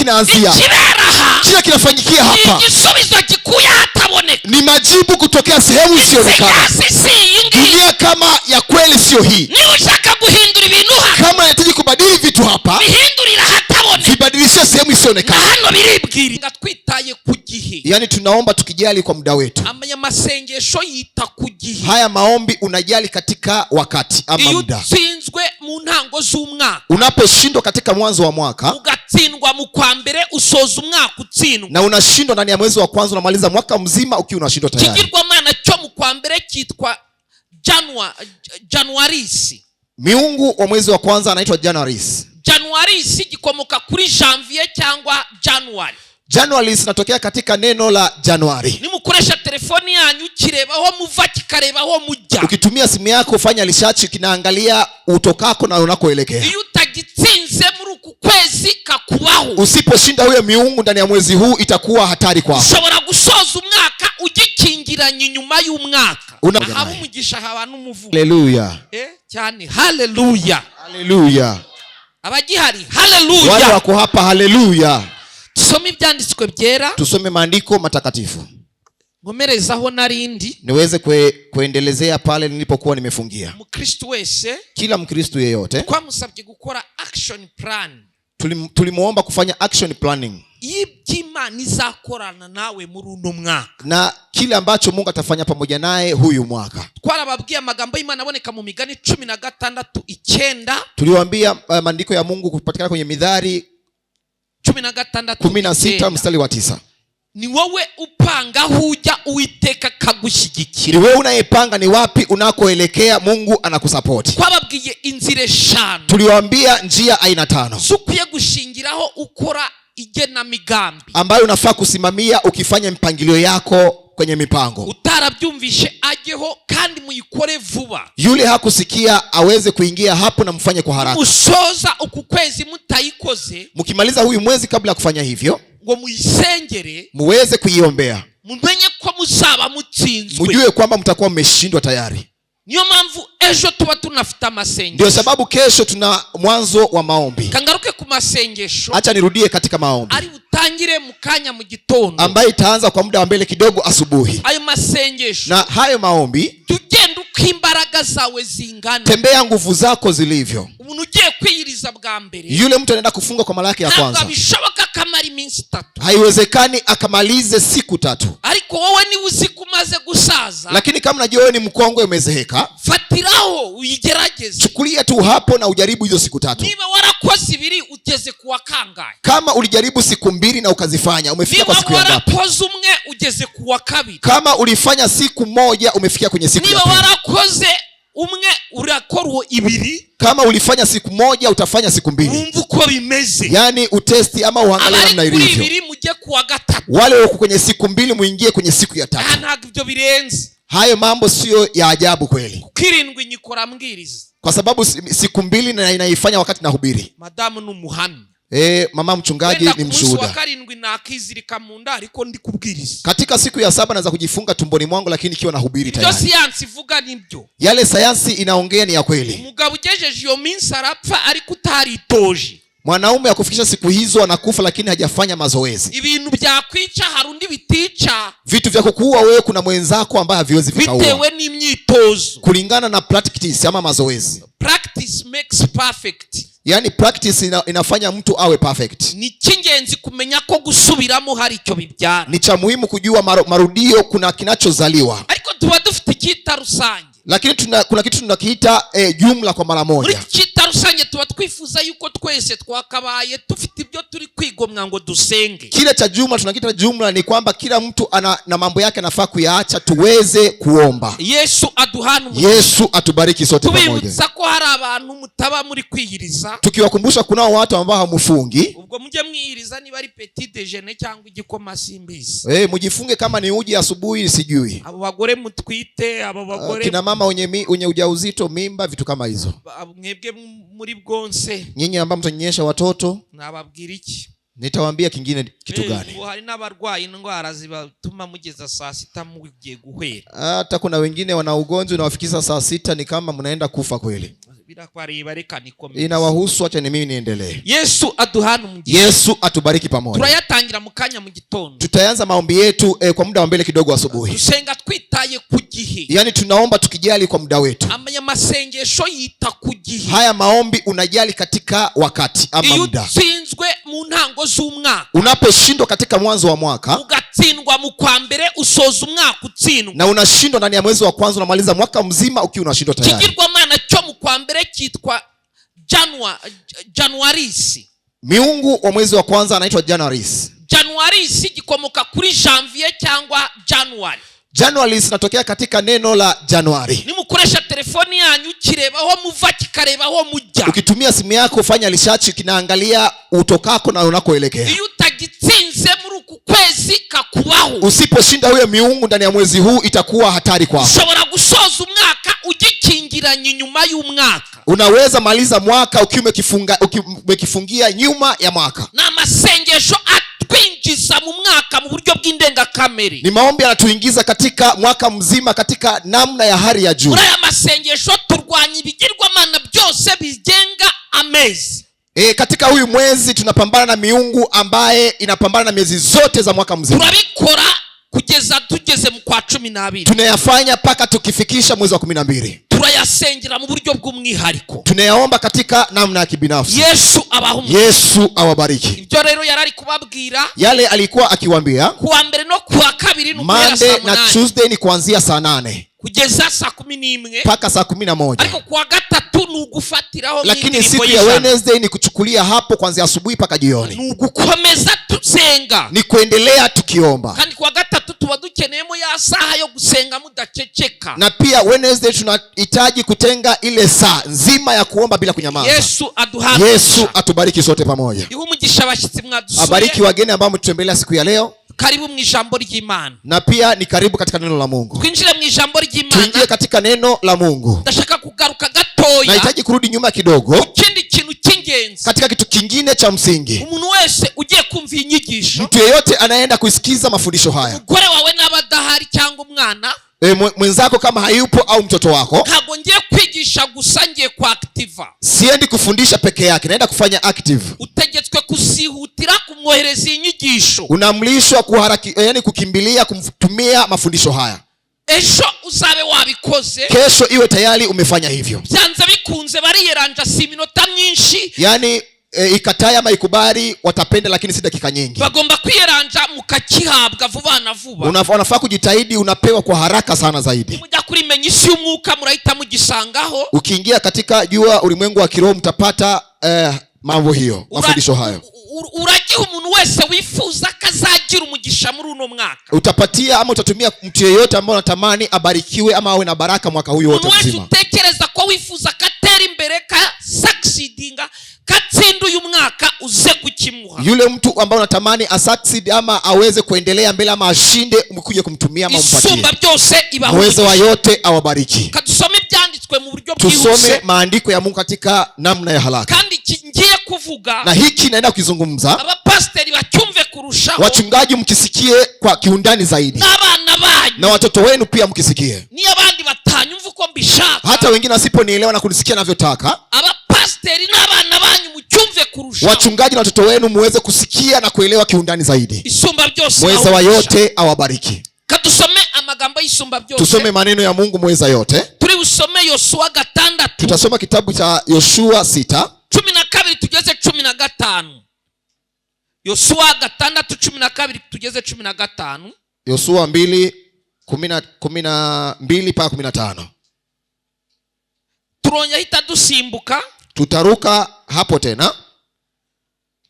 kinaanzia, kile kinafanyikia hapa ni majibu kutokea sehemu isiyoonekana. Dunia kama ya kweli sio hii. Kama unahitaji kubadili vitu hapa, vibadilishe sehemu isiyoonekana. Yani tunaomba tukijali kwa muda wetu. Haya maombi unajali katika wakati ama muda. Unaposhindwa katika mwanzo wa mwaka na unashindwa ndani ya mwezi wa kwanza, unamaliza mwaka mzima ukiwa unashindwa tayari. Miungu wa mwezi wa kwanza anaitwa Januaris. Januaris gikomoka kuri Janvier cyangwa January. Januaris natokea katika neno la Januari. Nimukoresha telefoni yanyu kirebaho muva kikarebaho mujya. Ukitumia simu yako fanya research, kinaangalia utokako na unakoelekea. Iyo utagitsinze muri uku kwezi kakubaho. Usiposhinda huyo miungu ndani ya mwezi huu itakuwa hatari kwako. Ushobora gusoza umwaka ugikingiranye nyuma y'umwaka. Haba umugisha haba n'umuvumo. Haleluya. Cyane haleluya. Haleluya. Abagihari haleluya. Wale wako hapa haleluya. Tusome ibyanditswe byera. Tusome maandiko matakatifu. Ngomerezaho narindi. Niweze kuendelezea pale nilipokuwa nimefungia. Mkristo wese, kila Mkristo yeyote, kwa musabye gukora action plan. Tulimuomba kufanya action planning. Ibyima nizakorana nawe muri uno mwaka. Na kile ambacho Mungu atafanya pamoja naye huyu mwaka. Twarababwiye amagambo y'Imana aboneka mu Migani 16:9. Tuliwaambia maandiko ya Mungu kupatikana kwenye Mithali 16 mstari wa 9. Ni wewe upanga huja Uwiteka kagushyigikira. Ni wewe unayepanga ni wapi unakoelekea, Mungu anakusupport. Twababwiye inzira 5. Tuliwaambia njia aina 5. Sukwiye gushingiraho ukora igena migambi, ambayo unafaa kusimamia ukifanya mpangilio yako kwenye mipango. Utarabyumvishe ajeho kandi muyikore vuba. Yule hakusikia aweze kuingia hapo na mfanye kwa haraka. Usoza ukukwezi mutayikoze, mkimaliza huyu mwezi kabla ya kufanya hivyo, ngo muyisengere, muweze kuiombea, mumenye ko muzaba mutsinzwe, mjue kwamba mtakuwa mmeshindwa tayari. Niyo mpamvu ejo tuba tunafita amasengesho. Ndio sababu kesho tuna mwanzo wa maombi. Kangaruke ku masengesho. Acha nirudie katika maombi. Ari utangire mukanya mu gitondo, ambaye itaanza kwa muda wa mbele kidogo asubuhi. Ayo masengesho, na hayo maombi, tugenda ukimbaraga zawe zingana, tembea nguvu zako zilivyo. Umuntu ugiye kwiyiriza bwa mbere, yule mtu anaenda kufunga kwa mara yake ya kwanza, bishoboka kamara iminsi 3. haiwezekani akamalize siku 3. Ariko wowe ni uzikumaze gusaza, lakini kama unajua wewe ni mkongwe umezeheka, fatiraho uyigerageze. Chukulia tu hapo na ujaribu hizo siku 3. Niba warakoze 2 ugeze kuwa kangahe? Kama ulijaribu siku 2 na ukazifanya, umefikia kwa siku ya ngapi? Niba warakoze 1 ugeze kuwa 2. Kama ulifanya siku 1 umefikia kwenye siku ya 2. Niba warakoze 1 urakora 2. Kama ulifanya siku 1 utafanya siku 2. Umva uko bimeze. Yani utesti ama uangalie namna ilivyo. Wale wako kwenye siku 2 muingie kwenye siku ya 3. Ntabwo ibyo birenze. Hayo mambo sio ya ajabu kweli. Kirindwi nyikora mbwiriza. Kwa sababu siku 2 na inaifanya wakati nahubiri. Madamu n'umuhamya. Mama mchungaji ni mshuhuda. Wa karindwi na akizirika mu nda ariko ndi kubwiriza. Katika siku ya 7 naanza kujifunga tumboni mwangu, lakini ikiwa nahubiri tayari. Ndio sayansi ivuga nibyo. Yale sayansi inaongea ni ya kweli. Umugabo ugejeje iyo minsi arapfa ariko utaritoje. Mwanaume akufikisha siku hizo anakufa, lakini hajafanya mazoezi. Ibintu byakwica harundi bitica. Vitu vya kukuua wewe kuna mwenzako ambaye haviwezi vikaua. Bitewe n'imyitozo. Kulingana na practice ama mazoezi. Practice makes perfect. Yani practice inafanya mtu awe perfect. Ni cy'ingenzi kumenya ko gusubiramo hari icyo bibyara. Ni cha muhimu kujua marudio kuna kinachozaliwa. Ariko tuba dufite kita rusange. Lakini kuna kitu tunakiita jumla kwa mara moja. Muri kita rusange tuba twifuza yuko twese twakabaye tufite ibyo turi kwigomwa ngo dusenge. Kile cha jumla tunakiita jumla ni kwamba kila mtu na mambo yake anafaa kuyaacha tuweze kuomba. Yesu aduhana. Yesu atubariki sote pamoja. Tubibutsa ko hari abantu mutaba muri kwiyiriza. Tukiwakumbusha kunao watu ambao hamufungi. Ubwo muje mwiyiriza niba ari petit déjeuner cyangwa igikoma simbizi. Mujifunge kama ni uji asubuhi sijui. Abo bagore mutwite, abo bagore kina mama wenye ujauzito, mimba, vitu kama hizo. Mwebwe muri bwonse, nyinyi ambao mtanyonyesha watoto, nababwira iki? Nitawaambia kingine kitu gani? Hari n'abarwayi indwara zibatuma mugeza saa 6 mugiye guhera. Hata kuna wengine wana ugonjwa unawafikisha saa 6 ni kama mnaenda kufa kweli. Inawahusu, acha ni mimi niendelee. Yesu aduhana umugisha. Yesu atubariki pamoja. Turayatangira mu kanya mu gitondo. Tutaanza maombi yetu kwa muda wa mbele kidogo asubuhi. Tusenga twitaye ku gihe. Yaani tunaomba tukijali kwa muda wetu. Amanya masengesho yita ku gihe. Haya maombi unajali katika wakati ama muda. Utsinzwe mu ntango z'umwaka. Unaposhindwa katika mwanzo wa mwaka, ugatsindwa mu kwa mbere usoza umwaka utsindwa. Na unashindwa ndani ya mwezi wa kwanza, unamaliza mwaka mzima ukiwa unashindwa tayari. Kigirwamana cyo mu kwa mbere kitwa Januaris. Miungu wa mwezi wa kwanza anaitwa Januaris. Januaris gikomoka kuri Janvier cyangwa January. Januaris inatokea katika neno la Januari. Nimukoresha telefoni yanyu kirebaho muva kikarebaho mujya. Ukitumia simu yako fanya research, kinaangalia utokako na unakoelekea. Iyo utagitsinze muri uku kwezi kakubaho. Usiposhinda huyo miungu ndani ya mwezi huu itakuwa hatari kwako. Ushobora gusoza umwaka ugikingiranye nyuma y'umwaka. Unaweza maliza mwaka ukiwa umekifungia nyuma ya mwaka. Na masengesho atwinjiza mu mwaka mu buryo bw'indenga kamere. Ni maombi yanatuingiza katika mwaka mzima katika namna ya hali ya juu. Muri aya masengesho turwanya ibigirwamana byose bigenga amezi. Katika huyu mwezi tunapambana na miungu ambaye inapambana na miezi zote za mwaka mzima. Turabikora kugeza tugeze mu kwa 12. Tunayafanya paka tukifikisha mwezi wa 12. Turayasengera mu buryo bw'umwihariko. Tunayaomba katika namna ya kibinafsi. Yesu abaho. Yesu awabariki. Ibyo rero yarari kubabwira. Yale alikuwa akiwaambia. Kuwa mbere no kuwa kabiri n'uguhera saa 8. Monday na Tuesday ni kuanzia saa 8 kugeza saa 11 paka saa 11. Ariko kuwa gatatu nugufatiraho. Lakini siku ya Wednesday ni kuchukulia hapo kuanzia asubuhi paka jioni. Nugukomeza tusenga. Ni kuendelea tukiomba. Kandi kuwa gatatu tuba dukeneyemo ya saha yo gusenga mudaceceka. Na pia Wednesday tunahitaji kutenga ile saa nzima ya kuomba bila kunyamaza. Yesu aduhana. Yesu atubariki sote pamoja. Ihumugisha abashitsi mwadusuye. Abariki wageni ambao mtutembelea siku ya leo. Karibu mu ijambo ry'Imana. Na pia ni karibu katika neno la Mungu. Twinjire mu ijambo ry'Imana. Tuingie katika neno la Mungu. Ndashaka kugaruka gatoya. Nahitaji kurudi nyuma kidogo. Ikindi kintu cy'ingenzi. Katika kitu kingine cha msingi. Umuntu wese ugiye kumva inyigisho. Mtu yeyote anaenda kusikiza mafundisho haya. Umugore wawe n'abadahari cyangwa umwana. Mwenzako kama hayupo au mtoto wako. Ntabwo ngiye kwigisha gusa, ngiye ku active. Siendi kufundisha peke yake, naenda kufanya active. Utegetswe kusihutira kumwohereza inyigisho. Unaamrishwa yani kukimbilia kumtumia mafundisho haya. Esho uzabe wabikoze. Kesho iwe tayari umefanya hivyo. Byanza bikunze bariyeranja si minota myinshi. Yani ikatai ama ikubali watapenda, lakini si dakika nyingi. Bagomba kwiyeranja mukakihabwa vuba na vuba. Unafaa kujitahidi, unapewa kwa haraka sana zaidi. Mujya kurimenya isi y'umwuka murahita mugisangaho. Ukiingia katika jua ulimwengu wa kiroho mtapata mambo hiyo, mafundisho hayo. Uragiha umuntu wese wifuza kazagira umugisha muri uno mwaka. Utapatia ama utatumia mtu yeyote ambaye unatamani abarikiwe ama awe na baraka mwaka huu wote mzima. Umuntu utekereza ko wifuza katera imbere ka succeedinga katsindu uyu mwaka uze kukimuha. Yule mtu ambaye unatamani asucceed ama aweze kuendelea mbele ama ashinde, umkuje kumtumia ama umpatie. Isumba byose ibaho. Uwezo wa yote awabariki. Kadusome ibyanditswe mu buryo bwihuse. Tusome maandiko ya Mungu katika namna ya haraka. Kandi ngiye kuvuga. Na hiki naenda kukizungumza. Abapasteri bacyumve kurushaho. Wachungaji mkisikie kwa kiundani zaidi. N'abana banyu. Na watoto wenu pia mkisikie. Ni abandi batanyumva uko mbishaka. Hata wengine wasiponielewa na kunisikia ninavyotaka. Abapasteri n'abana banyu mucyumve kurushaho. Wachungaji na watoto wenu muweze kusikia na kuelewa kiundani zaidi. Isumba byose. Mweza wa yote awabariki. Katusome amagambo y'isumba byose. Tusome maneno ya Mungu mweza yote. Turi usome Yoshua 6. Tutasoma kitabu cha Yoshua 6. 12 tugeze 15. Yoshua 6:12 tugeze 15. Yoshua 2:12 mpaka 15. Turonya hita dusimbuka. Tutaruka hapo tena.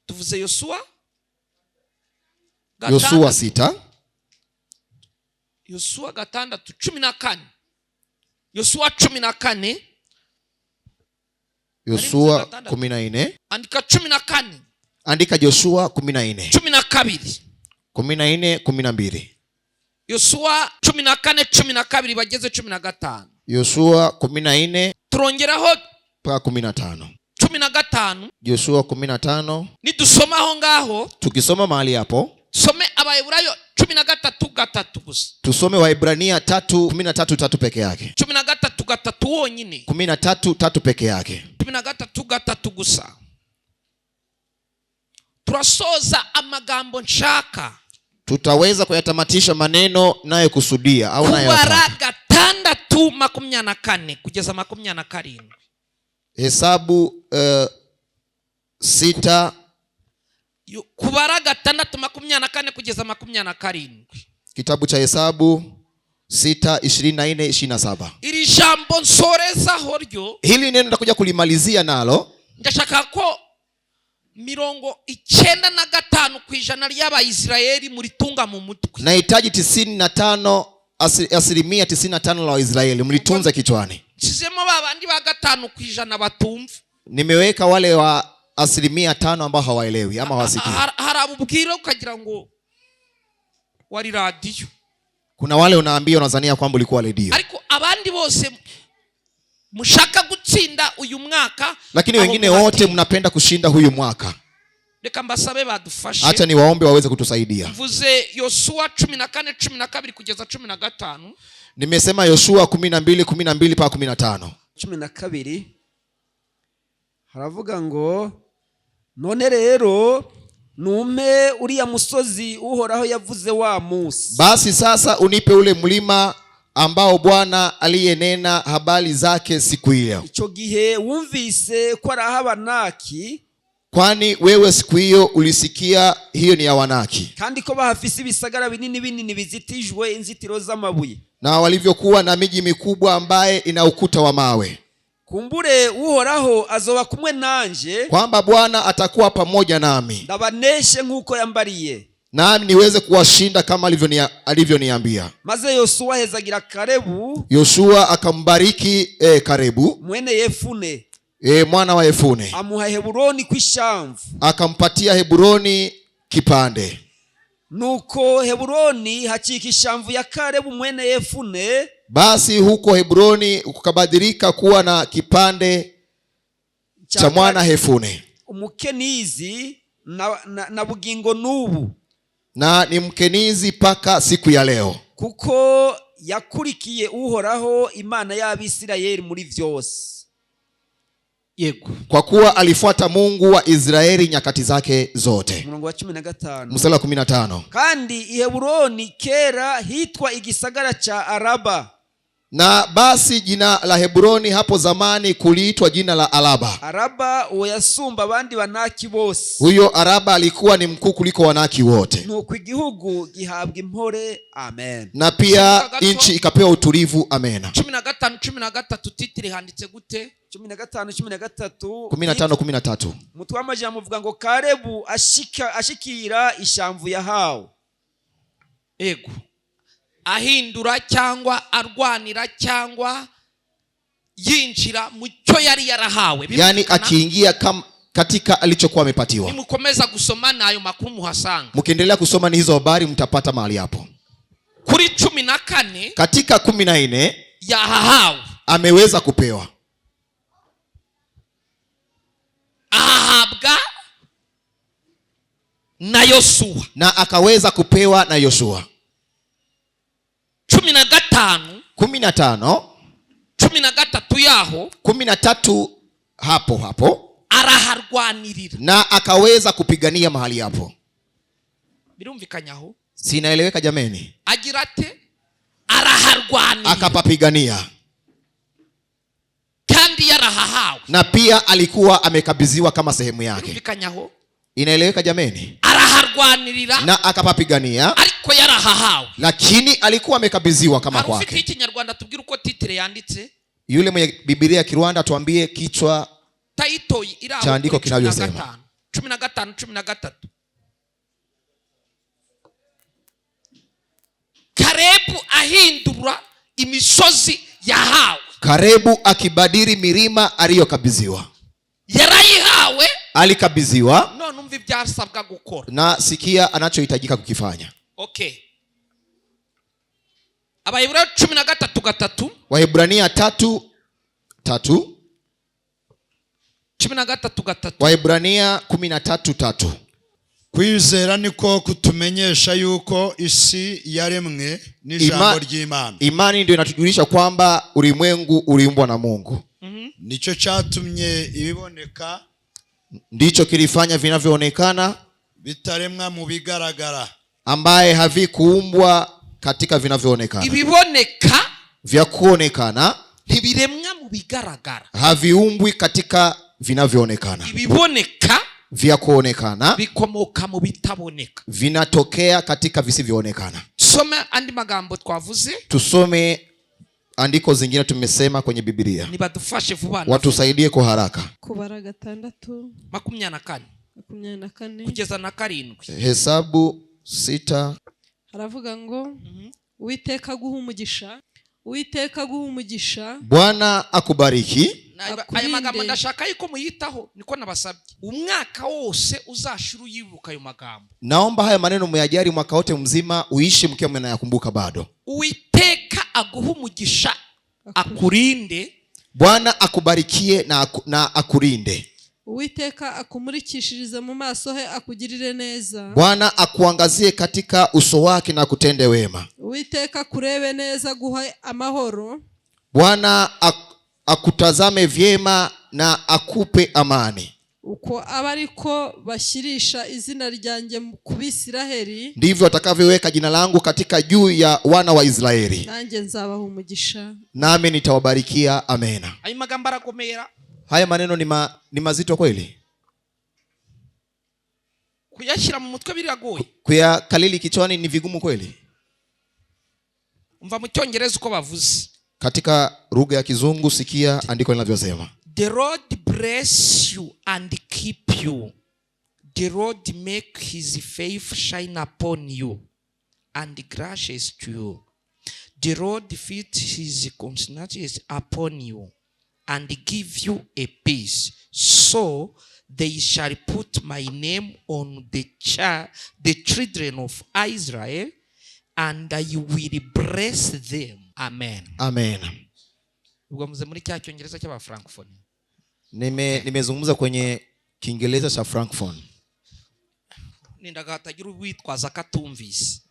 Tuvuze Yoshua 6. Yoshua 6:14. Yoshua 14. Yoshua 14. Andika 14. Andika Yoshua 14. 12. 14:12. Yoshua 14:12 bageze 15. Yoshua 14. Turongeraho mpaka 15. 15. Yoshua 15. Nidusomaho ngaho. Tukisoma mahali hapo. Some Abahebrayo 13:3 gusa. Tusome Waebrania 3:13 peke yake. 13 gatatu wonyine. 13:3 peke yake. 13:3 gusa. Turasoza amagambo nshaka. Tutaweza kuyatamatisha maneno nayo kusudia au nayo. Kubara 6:24 kugeza 27. Hesabu 6. Kubara 6:24 kugeza 27. Kitabu cha Hesabu 6:24-27. Iri jambo nsoreza horyo. Hili neno nitakuja kulimalizia nalo. Ndashaka ko 95% kwijana ry'Abayisraeli muritunga mu mutwe. Nahitaji 95% la Waisraeli mlitunza kichwani. Chizemo babandi ba 5% batumva. Nimeweka wale wa 5% ambao hawaelewi ama hawasikii. Harabubwira ukagira ngo wari radio. Kuna wale unaambia unazania kwamba ulikuwa radio. Ariko abandi bose mushaka gutsinda uyu mwaka, lakini wengine wote mnapenda kushinda huyu mwaka. Reka mbasabe badufashe. Acha ni waombe waweze kutusaidia. Mvuze Yoshua 14:12 kugeza 15. Nimesema Yoshua 12:12 mpaka 15. 12 haravuga ngo none rero nume uriya musozi uhoraho yavuze wa Musa. Basi sasa unipe ule mlima ambao Bwana aliyenena habari zake siku ile. Ico gihe wumvise ko ari Abanaki, kwani wewe siku hiyo ulisikia hiyo ni ya Wanaki, kandi ko bahafise ibisagara binini binini bizitijwe inzitiro z'amabuye, na walivyokuwa na miji mikubwa ambaye ina ukuta wa mawe. Kumbure uhoraho azoba kumwe nanje, kwamba Bwana atakuwa pamoja nami, ndabaneshe nkuko yambariye, nami niweze kuwashinda kama alivyoniambia. Maze Yoshua hezagira Kalebu. Yoshua akambariki Kalebu mwene Yefune, mwana wa Yefune, amuha Heburoni kwishamvu, akampatia Heburoni kipande. Nuko Heburoni hachika ishamvu ya Kalebu mwene Yefune. Basi huko Heburoni kukabadilika kuwa na kipande cha mwana Yefune, umukenizi na bugingo nubu, na ni mkenizi paka siku ya leo, kuko yakurikiye uhoraho Imana y'Abisirayeli muri vyose. Yego, kwa kuwa alifuata Mungu wa Israeli nyakati zake zote. Mstari wa 15. Mstari wa 15. Kandi Heburoni kera hitwa igisagara cha Araba. Na basi jina la Heburoni hapo zamani kuliitwa jina la Araba. Araba uwo yasumba abandi Banaki bose. Huyo Araba alikuwa ni mkuu kuliko Wanaki wote. Nuko igihugu gihabwa impore. Amen. Na pia nchi ikapewa utulivu. Amen. 15:13 titiri handitse gute? 15:13. Mutwe w'amajambo uvuga ngo Kalebu ashikira ishamvu yahawe. Ego, ahindura cyangwa arwanira cyangwa yinjira mu cyo yari yarahawe. Yani akiingia katika alichokuwa amepatiwa. Nimukomeza kusoma nayo makuru muhasanga. Mkiendelea kusoma ni hizo habari mtapata mahali hapo. Kuri 14, katika 14 yahawe, ameweza kupewa. Ahabwa na Yoshua, na akaweza kupewa na Yoshua. 15 13 yaho 13 hapo araharwanirira, na akaweza kupigania mahali hapo. Birumvikanyaho? Sinaeleweka jameni? Agira ate? Araharwanirira, akapapigania, kandi yarahahawe, na pia alikuwa amekabidhiwa kama sehemu yake. Birumvikanyaho? Inaeleweka jameni? Araharwanirira na akapapigania, ariko yarahahawe, lakini alikuwa amekabidhiwa kama kwake. Harufiki Kinyarwanda tubwire uko titire yanditse. Yule mwenye Biblia ya Kirwanda tuambie kichwa Taito iraho cha andiko kinavyosema. 15:13. Kalebu ahindura imisozi yahawe. Kalebu akibadili milima aliyokabidhiwa. Yarayihawe, alikabidhiwa, no numva ibyasabwa gukora, na sikia anachohitajika kukifanya. Okay. Abayibura 13:3. Waebrania 3:3. 13:3. Waebrania 13:3. kwizera niko kutumenyesha yuko isi yaremwe n'ijambo ry'Imana. Imani ndio inatujulisha kwamba ulimwengu uliumbwa na Mungu. Nicho cyatumye ibiboneka, ndicho kilifanya vinavyoonekana bitaremwa mu bigaragara, ambaye havikuumbwa katika vinavyoonekana. Ibiboneka vya kuonekana ntibiremwa mu bigaragara, haviumbwi katika vinavyoonekana. Ibiboneka vya kuonekana bikomoka mu bitaboneka, vinatokea katika visivyoonekana. Tusome andi magambo twavuze, tusome andiko zingine tumesema kwenye Biblia. Nibadufashe vuba, watusaidie kwa haraka. Kubara 6:24 kugeza na 7. Hesabu 6 haravuga ngo Uwiteka guha umugisha, Uwiteka guha umugisha, Bwana akubariki. Aya magambo ndashaka yuko muyitaho, niko nabasabye. Umwaka wose uzashuru yibuka ayo magambo. Naomba haya maneno muyajari mwaka wote mzima, uishi mkiwa mnayakumbuka bado. Uwiteka aguha umugisha, akurinde. Bwana akubarikie na akurinde. Uwiteka akumurikishirize mu maso he, akugirire neza. Bwana akuangazie katika uso wake na kutende wema. Uwiteka kurebe neza, guha amahoro. Bwana akutazame vyema na akupe amani. Uko abariko bashirisha izina ryanjye ku Bisiraheli, ndivyo atakavyoweka jina langu katika juu ya wana wa Israeli, nanjye nzabaha umugisha, nami nitawabarikia. Amena. Ayo magambo arakomera. Haya maneno ni mazito kweli. Kuyashira mu mutwe biragoye. Kuyakalili kichwani ni vigumu kweli. Umva mu Cyongereza uko bavuze. Katika lugha ya Kizungu sikia andiko linavyosema. The Lord bless you and keep you. The Lord make his face shine upon you and gracious to you. The Lord fit his countenance upon you and give you a peace. So they shall put my name on the children of Israel, and I will bless them. Amen. Amen. Ubwo muze muri cya Cyongereza cy'aba Francophone. Nimezungumza kwenye Kiingereza cha Francophone. Nindaga hatagira ubwitwaza katumvise.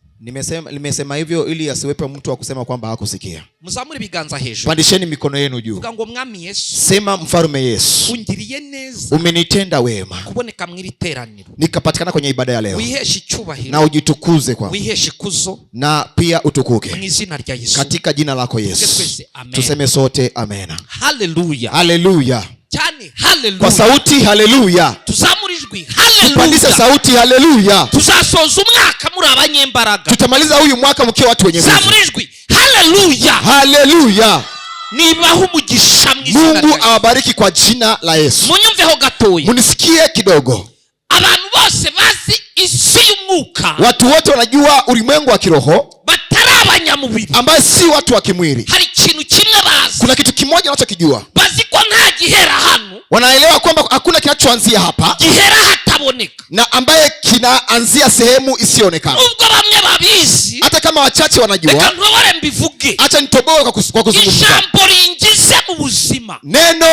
Nimesema hivyo ili asiwepo mtu wa kusema kwamba hakusikia. Muzamure biganza hejuru. Pandisheni mikono yenu juu. Vuga ngo Mwami Yesu. Sema Mfalme Yesu, ungiriye neza, umenitenda wema kuboneka mwiri teraniro, nikapatikana kwenye ibada ya leo. Wiheshe icyubahiro na ujitukuze kwa wiheshe kuzo, na pia utukuke mu izina rya Yesu, katika jina lako Yesu. Tuseme sote amena. Haleluya. Haleluya. Cyane haleluya. Kwa sauti haleluya. Tuzamurijwe haleluya. Tupandishe sauti haleluya. Tuzasoza umwaka muri abanyembaraga. Tutamaliza huyu mwaka mkiwa watu wenye nguvu. Tuzamurijwe haleluya. Haleluya. Nibaho umugisha mwizina. Mungu awabariki kwa jina la Yesu. Munyumveho gatoya. Munisikie kidogo. Abantu bose bazi isi y'umwuka, watu wote wanajua ulimwengu wa kiroho, batari abanyamubiri, ambaye si watu wa kimwili. hari ikintu kimwe bazi. Kuna kitu kimoja wanachokijua. Bazi ko nta gihera hano. Wanaelewa kwamba hakuna kinachoanzia hapa, gihera hataboneka, na ambaye kinaanzia sehemu isiyoonekana. Ubwo bamwe babizi, hata kama wachache wanajua. Reka ntobore mbivuge. Acha nitoboe kwa kuzungumza. Ijambo ringize mu buzima. Neno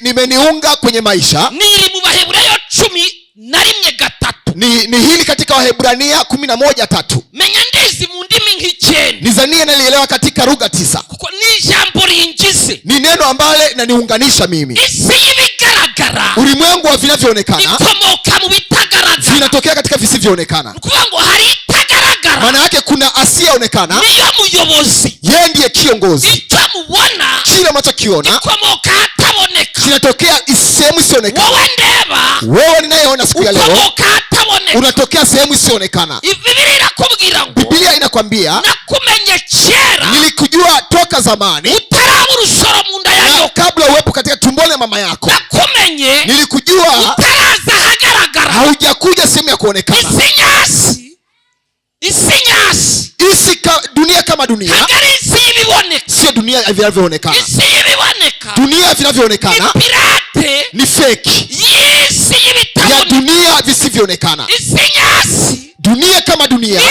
limeniunga kwenye maisha. Niri mu Baheburayo 11:3. Ni hili katika Wahebrania 11:3. Menya ndizi mu ndimi nk'icyenda. Nizanie nalielewa katika lugha 9. Kuko ni ijambo ringize. Ni neno ambalo linaniunganisha mimi. Isi y'ibigaragara, ulimwengu wa vinavyoonekana, ikomoka mu bitagaragara, vinatokea katika visivyoonekana. Kuko ngo hari itagaragara, maana yake kuna asiyeonekana, niyo muyobozi, yeye ndiye kiongozi. icyo mubona, kile mnachokiona ikomoka hataboneka, kinatokea sehemu isiyoonekana. wowe ndeba, wewe ninayeona siku ya leo, ukomoka hataboneka, unatokea sehemu isiyoonekana. Biblia inakubwira ngo, Biblia inakwambia, nakumenye kera, nilikujua toka zamani, utaraba urusoro mu nda ya nyoko, kabla uwepo katika tumboni ya mama yako. Nakumenye, nilikujua utaraza hagaragara, haujakuja sehemu ya kuonekana. Isi dunia kama dunia, hagari isi y'ibiboneka, sio dunia vinavyoonekana. isi y'ibiboneka, dunia vinavyoonekana ni pirate, ni fake isi y'ibitaboneka, ya dunia visivyoonekana. Dunia kama dunia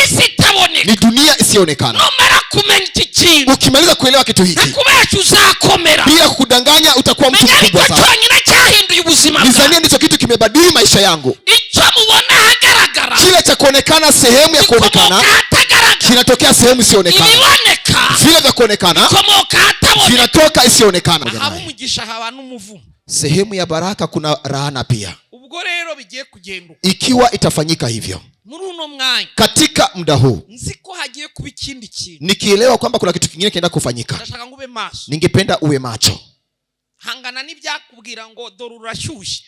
ni dunia isiyoonekana. Numara kumenya iki kintu, ukimaliza kuelewa kitu hiki, nakubesha uzakomera, bila kukudanganya utakuwa mtu mkubwa sana. cyonyine cyahinduye ubuzima bwawe. Nizania ndicho kitu kimebadili maisha yangu. Icyo mubona kile cha kuonekana sehemu ya kuonekana kinatokea sehemu isiyoonekana. Vile vya kuonekana vinatoka isiyoonekana. Sehemu ya baraka kuna laana pia. Ikiwa itafanyika hivyo katika muda huu, nikielewa kwamba kuna kitu kingine kinaenda kufanyika, ningependa uwe macho.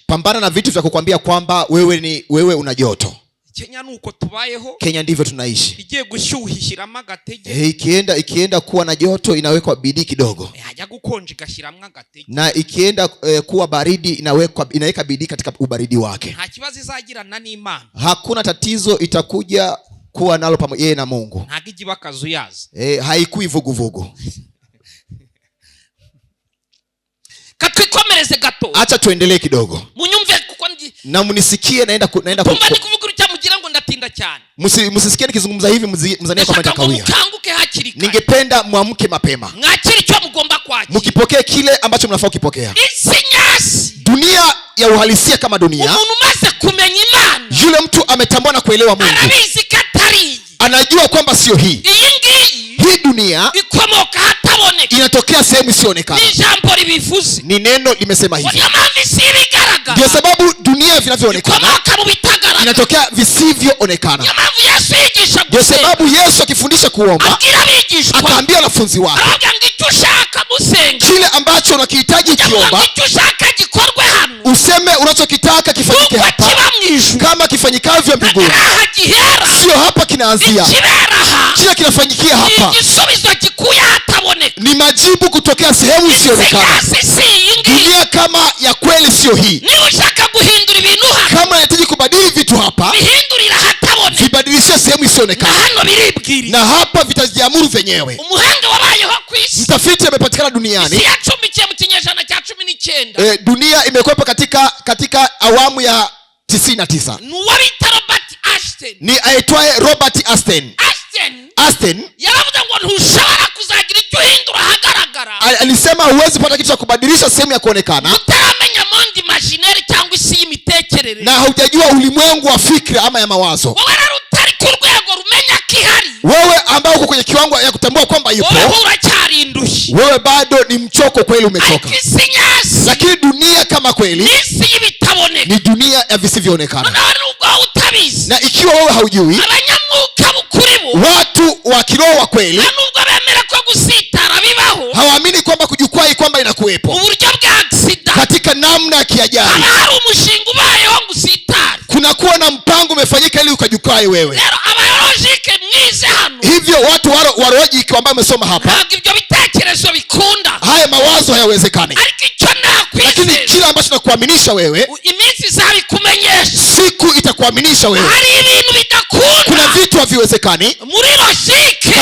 Pambana na vitu vya kukwambia kwamba wewe una joto. Kenya ndivyo tunaishi. Ikienda kuwa na joto inawekwa bidii kidogo, na ikienda kuwa baridi inaweka bidii katika ubaridi wake. Hakuna tatizo itakuja kuwa nalo pamoja yeye na Mungu. Haikui vuguvugu. Acha tuendelee kidogo na mnisikie. Msisikie nikizungumza hivi mzania kama nitakawia. Ningependa muamke mapema, mkipokee kile ambacho mnafaa kukipokea. Dunia ya uhalisia kama dunia, yule mtu ametambua na kuelewa Mungu anajua kwamba sio hii dunia inatokea sehemu isiyoonekana. Ni neno limesema hivi. Ndio sababu dunia vinavyoonekana inatokea visivyoonekana. Ndio sababu Yesu akifundisha kuomba akaambia wanafunzi wake, kile ambacho unakihitaji ukiomba useme unachokitaka kifanyike hapa kama kifanyikavyo mbinguni. Sio hapa kinaanzia, kile kinafanyikia hapa. Ni majibu kutokea sehemu isiyoonekana. Dunia kama ya kweli sio hii. Kama unahitaji kubadili vitu hapa, vibadilishe sehemu isiyoonekana, na hapa vitajiamuru venyewe. Mtafiti amepatikana duniani. Dunia imekwepa katika awamu ya 99. Ni aitwaye Robert Einstein. Alisema huwezi pata kitu cha kubadilisha sehemu ya kuonekana na haujajua ulimwengu wa fikra ama ya mawazo. Wewe ambao uko kwenye kiwango ya kutambua kwamba yupo, wewe bado ni mchoko, kweli umechoka. Lakini dunia kama kweli ni dunia ya visivyoonekana. Na ikiwa wewe haujui, watu wa kiroho wa kweli hawaamini kwamba kujukwai kwamba inakuwepo katika namna ya kiajabu. Kuna kuwa na mpango umefanyika ili ukajukwae wewe. Hivyo watu wa logic ambao wamesoma hapa, haya mawazo hayawezekani. Lakini kila ambacho nakuaminisha wewe, siku itakuaminisha wewe. Kuna vitu haviwezekani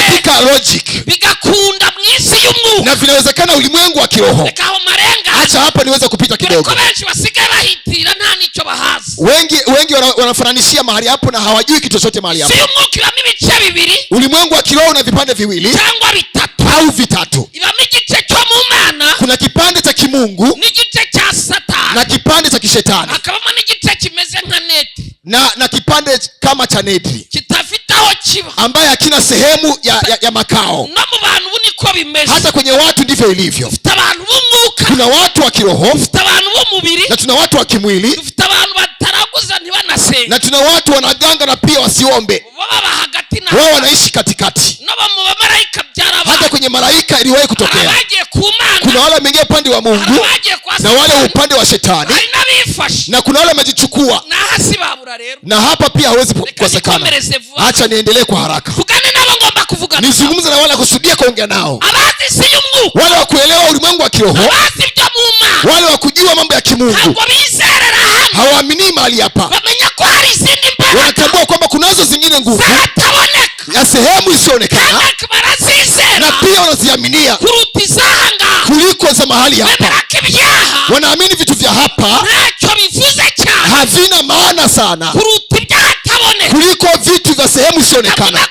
katika logic na vinawezekana ulimwengu wa kiroho. Acha hapa niweze kupita kidogo. Wengi wanafananishia mahali hapo na hawajui kitu chochote mahali hapo. Ulimwengu wa kiroho una vipande viwili au vitatu. Kuna kipande cha kimungu na kipande cha kishetani, na kipande kama cha neti ambaye hakina sehemu ya makao. Hata kwenye watu ndivyo ilivyo. Kuna watu wa kiroho na tuna watu wa kimwili, na tuna watu wanaganga na pia wasiombe. Wao wanaishi katikati. Hata kwenye malaika iliwahi kutokea. Kuna wale wameingia upande wa Mungu na wale upande wa shetani, na kuna wale wamejichukua, na hapa pia hawezi kukosekana. Acha niendelee kwa haraka. Nizungumze na wale kusudia kuongea nao, wale wa kuelewa ulimwengu wa kiroho, wale wa kujua mambo ya kimungu. Hawaamini mahali hapa, wanatambua kwamba kunazo zingine nguvu ya sehemu isiyoonekana, na pia wanaziaminia kuliko za mahali hapa. Wanaamini vitu vya hapa havina maana sana kuliko vitu vya sehemu isiyoonekana.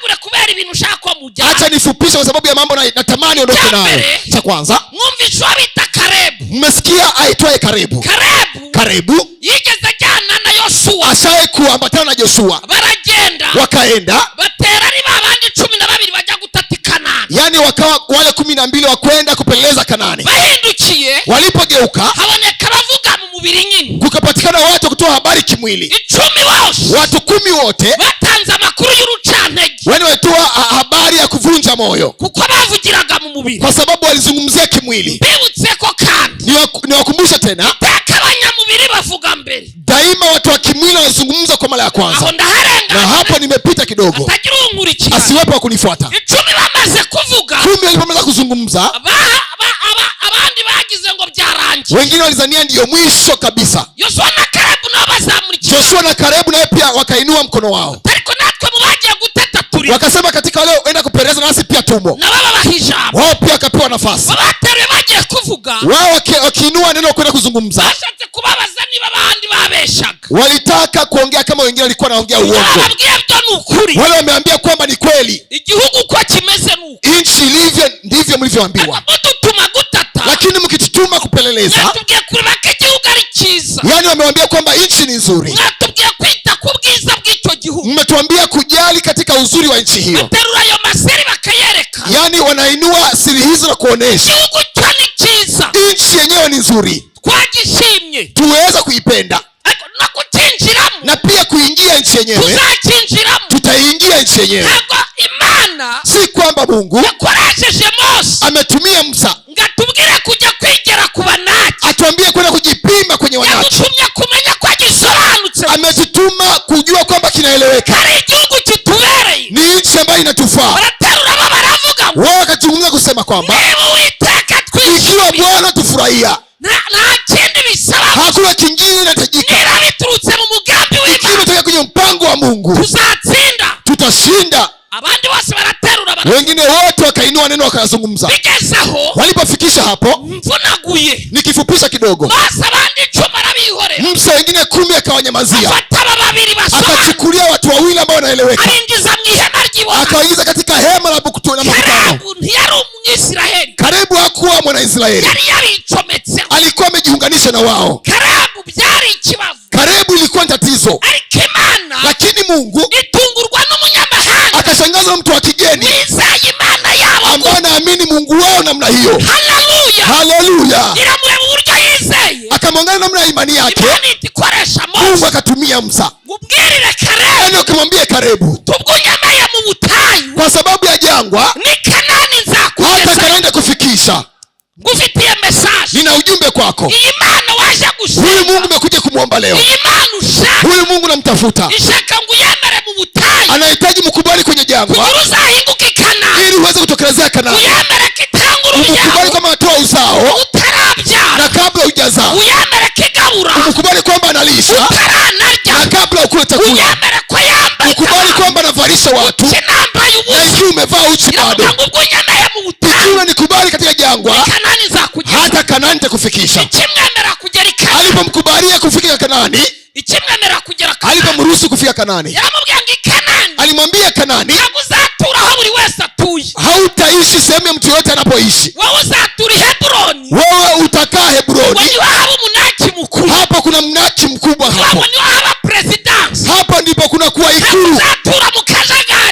Acha nifupishe kwa sababu ya mambo natamani ondoke nayo. Cha kwanza, mmesikia aitwaye Karebu. Karebu ashaye kuambatana na Joshua. Wakaenda batera ari babandi 12 bajya gutata Kanani. Yani wakawa wale 12 wakwenda kupeleleza Kanani. Bahindukiye walipogeuka haboneka bavuga mu mubiri nyine. Kukapatikana watu kutoa habari kimwili. 10 wose. Watu 10 wote batanze amakuru y'urucantege. Wale walitoa habari ya kuvunja moyo. Kuko bavugiraga mu mubiri. Kwa sababu walizungumzia kimwili. Bibutse ko kandi. Niwakumbusha tena. Abanyamubiri bavuga mbere. Daima watu wa kimwili wanazungumza kwa mara ya kwanza. Na hapo nimepita kidogo. Asiwepo wa kunifuata. 10 bamaze kuvuga. 10 walipomaliza kuzungumza. Abandi bagize ngo byarangiye. Wengine walizania ndio mwisho kabisa. Joshua na Kalebu nao bazamurikiye. Joshua na Kalebu naye pia wakainua mkono wao. Ariko natwe mubagiye guteta turi. Wakasema katika wale waenda kupeleleza nasi pia tumo. Na baba bahijabo. Wao pia wakapewa nafasi. Babatare bagiye kuvuga. Wao wakiinua neno kwenda kuzungumza. Bashatse kubabaza niba abandi babeshaga. Walitaka kuongea kama wengine walikuwa wanaongea uongo. Wale wameambia kwamba ni kweli. Igihugu kwa kimeze nuko. Inchi ilivyo ndivyo mlivyoambiwa. Lakini mkitutuma kupeleleza. Natubwiye kuribaka igihugu ari cyiza. Yani wamewaambia kwamba inchi ni nzuri. Natubwiye kwita ku bwiza bw'icyo gihugu. Mmetuambia kujali katika uzuri wa nchi hiyo. Baterura ayo maseri bakayereka. Yani wanainua siri hizo na kuonesha. Igihugu cyo ni cyiza. Inchi yenyewe ni nzuri. Twagishimye. Tuweza kuipenda. Na kutinjiramo. Na pia kuingia nchi yenyewe. Tuzakinjiramo. Tutaingia nchi yenyewe. Ntabwo Imana si kwamba Mungu yakoresheje Mose ametumia Musa ngatubwire kujya kwigera ku banaki, atuambie kwenda kujipima kwenye wanaki. yagutumye kumenya ko gisobanutse. Ametutuma kujua kwamba kinaeleweka. Hari igihugu kitubereye. Ni nchi ambayo inatufaa. Baraterura baravuga ngo wao wakazungumza kusema kwamba ikiwa Bwana tufurahia nta kindi bisaba, hakuna kingine inahitajika. Niba biturutse mu mugambi w'Imana, kimetoka kwenye mpango wa Mungu, tuzatsinda, tutashinda. Abandi bose baraterura wengine wote wakainua neno wakazungumza. Bigezaho walipofikisha hapo, mvunaguye nikifupisha kidogo, basa abandi 10 barabihorera, Musa wengine 10 akawanyamazia, akachukulia watu 2 ambao wanaeleweka, aringiza mu ihema ry'ibona, akaingiza katika hema la makutano. Ntiyari Umwisiraheli, Kalebu hakuwa Mwanaisraeli, yari yaricometse, alikuwa amejiunganisha na wao. Kalebu byari ikibazo, Kalebu ilikuwa tatizo, lakini Mungu itungurwa n'umunyamahanga, akashangazwa na mtu wa kigeni Imana yabo ambaye anaamini Mungu wao namna hiyo. Haleluya, haleluya. iramwe buryo yizeye, akamwangalia namna imani yake, Mungu akatumia Musa. Ubwirire Kalebu, akamwambia Kalebu, tubwunyamaye mu butayu, kwa sababu ya jangwa ni Kanani hata Kanaani kufikisha. Ngufitie message, nina ujumbe kwako. Imana waje gushaka, huyu Mungu umekuja kumuomba leo. Imana ushaka, huyu Mungu namtafuta, ishaka nguyemere mu butayu, anahitaji mkubali kwenye jangwa uzahinguke Kanani, ili uweze kutokelezea Kanaani. Uyemere kitanguru yawe, mkubali kama atoa uzao utarabya, na kabla hujazaa. Uyemere kigabura, mkubali kwamba analisha utaranarya, na kabla ukule chakula. Uyemere ko yambaye, mkubali kwamba anavalisha watu na ikiwa umevaa uchi bado. Ikiwa nikubali katika jangwa, hata Kanaani takufikisha. Alipomkubalia kufika Kanaani, alipomruhusu kufika Kanaani, alimwambia Kanaani, hautaishi sehemu ya mtu yote anapoishi. Wewe utakaa Hebroni. Hapo kuna mnaki mkubwa hapo. Hapo ndipo kuna kuwa ikulu.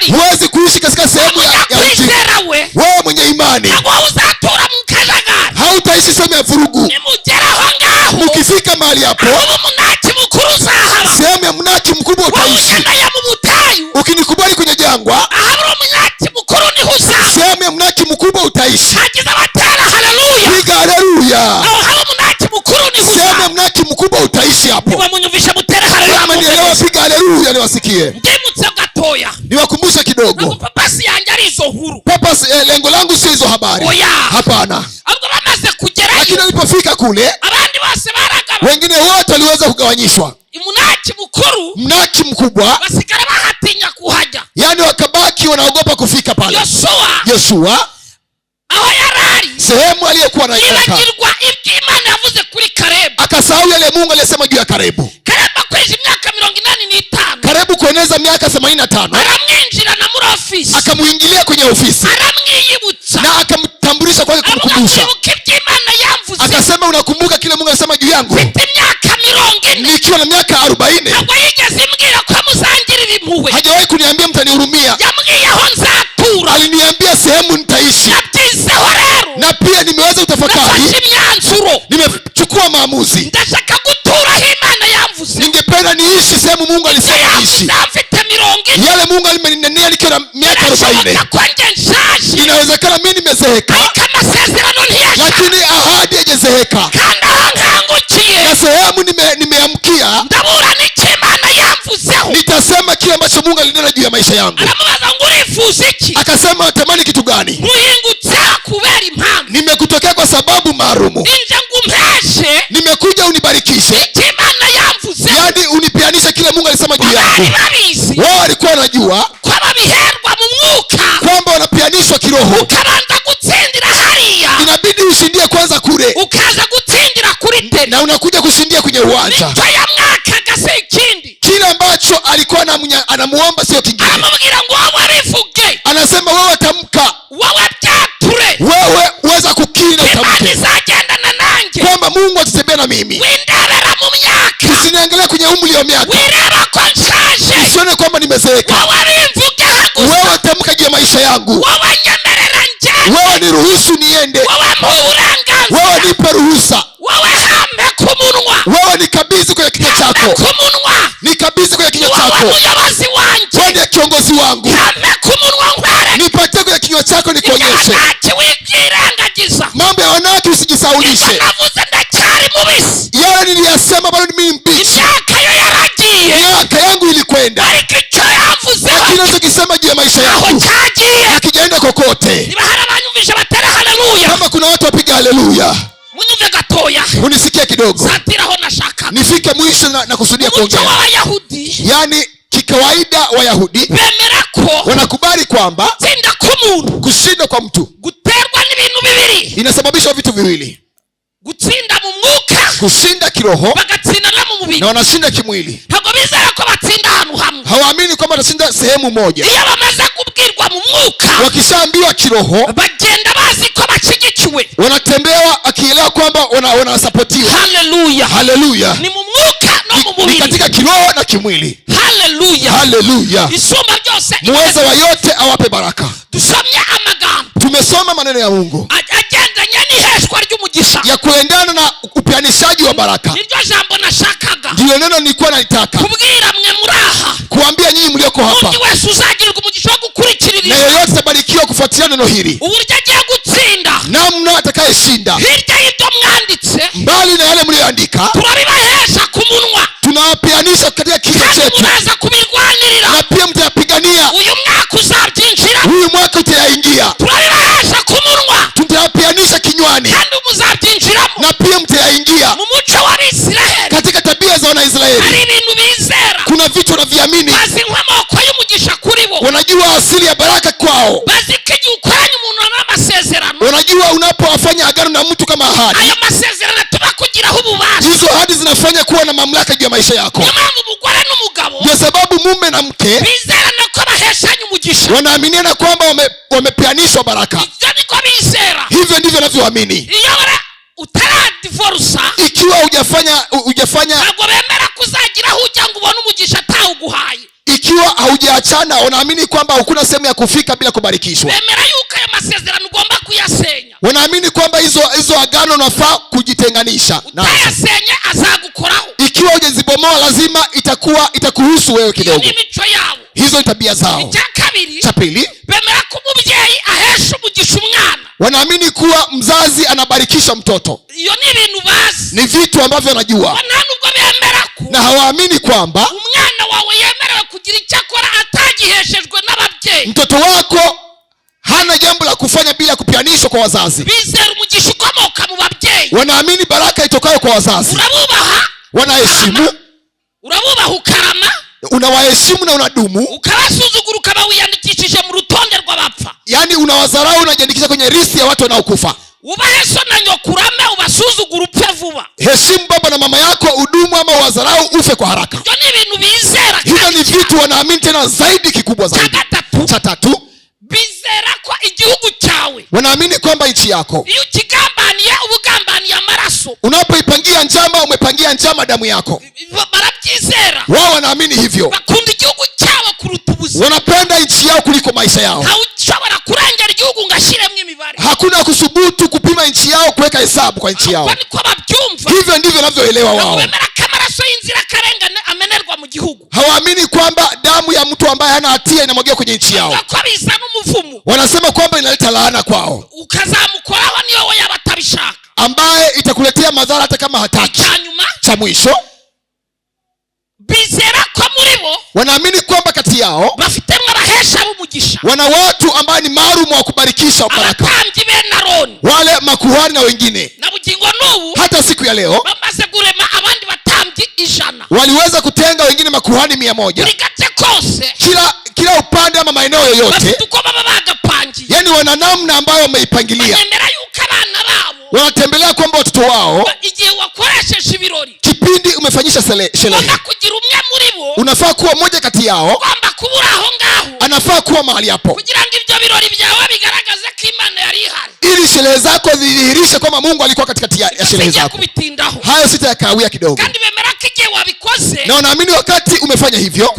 Huwezi kuishi katika sehemu ya uchi. Wewe mwenye imani hautaishi sehemu ya vurugu. Mkifika mahali hapo, sehemu ya mnaki mkubwa utaishi. Ukinikubali kwenye jangwa, sehemu ya mnaki mkubwa utaishi. Piga haleluya. Sehemu ya mnaki mkubwa utaishi hapo. Kama nielewa, piga haleluya niwasikie. Niwakumbusha kidogo. Purpose, lengo langu si hizo habari. Hapana. Lakini alipofika kule, wengine wote waliweza kugawanyishwa. Mnaki mkubwa, yani wakabaki wanaogopa kufika pale. Yoshua sehemu aliyokuwa anaiweka, akasahau yale Mungu aliyesema juu ya Kalebu. Kalebu kueneza miaka 85, akamuingilia kwenye ofisi na akamtambulisha kwake, kumkumbusha. Akasema, unakumbuka kile Mungu alisema juu yangu? nikiwa na miaka 40 ntabwo yigeze imbwira ko muzangirira impuhwe. hajawahi kuniambia mtanihurumia. yambwiye aho nzatura. Aliniambia sehemu nitaishi. nabyizeho rero. Na pia nimeweza kutafakari, nafashe imyanzuro. nimechukua maamuzi. ndashaka gutura aho Imana yamvuze. Ningependa niishi sehemu Mungu alisema niishi. mfite 40. Yale Mungu alimeninenia nikiwa na miaka 40. Inawezekana mimi nimezeeka, lakini ahadi haijazeeka. Na sehemu nimeamkia, nitasema kile ambacho Mungu alinena juu ya maisha yangu. Akasema natamani kitu gani? Nimekutokea kwa sababu maalumu. Nimekuja unibarikishe, yaani unipianishe kile Mungu alisema juu yangu. Wao walikuwa wanajua kwamba wanapianishwa kiroho. Inabidi ushindie kwanza kule, ukaza gutsindira kuri tele, na unakuja kushindia kwenye uwanja. Kile ambacho alikuwa anamuomba sio kingine. Anasema wewe tamka, wewe uweza kukiri na utamke kwamba Mungu atatembea na mimi. Usiniangalie kwenye umri wa miaka, usione kwamba nimezeeka. Wewe tamka juu ya maisha yangu. Wewe niruhusu niende. Wewe nipe ruhusa. Wewe nikabidhi kwenye kinywa chako. Nikabidhi kwenye kinywa chako. Wewe ndiye kiongozi wangu. Nipatie kwenye kinywa chako nikuonyeshe. Mambo ya wanawake usijisaulishe. Yale niliyasema bado mimi mbichi. Miaka yangu ilikwenda. Lakini nachokisema juu ya maisha yangu hakijaenda kokote. Kama kuna watu wapiga haleluya, unisikie kidogo. Nifike mwisho na kusudia kuongea. Yaani kikawaida Wayahudi wanakubali kwamba kushindwa kwa mtu inasababishwa vitu viwili: kushinda kiroho na wanashinda kimwili. Hawaamini kwamba watashinda sehemu moja. Wakishaambiwa kiroho, wanatembewa akielewa kwamba wanasapotiwa. Haleluya. Ni katika kiroho na kimwili. Haleluya. Muweza wa yote awape baraka. Tumesoma maneno ya Mungu ya kuendana na upianishaji wa baraka. Ndio neno nilikuwa nalitaka kuambia nyinyi mlioko hapa, na yeyote atabarikiwa kufuatilia neno hili, namna atakayeshinda mbali na yale mlioandika, tunawapianisha katika kinywa chetu, na pia mtayapigania. Huyu mwaka utayaingia, tutayapianisha kinywani, na pia mtayaingia katika tabia za Wanaisraeli. Kuna vitu wanaviamini, wanajua asili ya baraka kwao. Wanajua unapowafanya agano na mtu kama ahadi, hizo ahadi zinafanya kuwa na mamlaka juu ya maisha yako. Ndio sababu mume na mke wanaaminiana kwamba wamepianishwa baraka. Hivyo ndivyo wanavyoamini. Ikiwa hujafanya ikiwa haujaachana, wanaamini kwamba hakuna sehemu ya kufika bila kubarikishwa. Wanaamini kwamba hizo agano unafaa kujitenganisha nazo. Ikiwa hujazibomoa, lazima itakuhusu wewe kidogo. Hizo ni tabia zao. Cha pili, wanaamini kuwa mzazi anabarikisha mtoto. Ni vitu ambavyo wanajua, na hawaamini kwamba mtoto wako hana jambo la kufanya bila kupianishwa kwa wazazi. Wanaamini baraka itokayo kwa wazazi. Wanaheshimu, unawaheshimu na unadumu. Yaani unawadharau, unajiandikisha kwenye listi ya watu wanaokufa. Heshimu baba na mama yako, udumu ama wadharau ufe kwa haraka. Hivyo ni vitu wanaamini tena zaidi, kikubwa zaidi. Cha tatu, wanaamini kwamba nchi yako unapoipangia njama umepangia njama damu yako. Wao wanaamini hivyo, wanapenda nchi yao kuliko maisha yao. Hakuna kusubutu kupima nchi yao, kuweka hesabu kwa nchi yao. Hivyo ndivyo wanavyoelewa wao. Hawaamini kwamba damu ya mtu ambaye hana hatia inamwagiwa kwenye nchi yao. Wanasema kwamba inaleta laana kwao, ambaye itakuletea madhara hata kama hataki. Cha mwisho, wanaamini kwamba kati yao wana watu ambao ni maalum wa kubarikisha baraka, wale makuhani na wengine. Hata siku ya leo waliweza kutenga wengine makuhani 100 kila upande ama maeneo yoyote. Yani wana namna ambayo wameipangilia. Wanatembelea kwamba watoto wao kipindi umefanyisha sherehe, unafaa kuwa mmoja kati yao, anafaa kuwa mahali hapo, ili sherehe zako zidhihirishe kwamba Mungu alikuwa katikati ya sherehe zako. Hayo sitakawia kidogo. Na wanaamini wakati umefanya hivyo,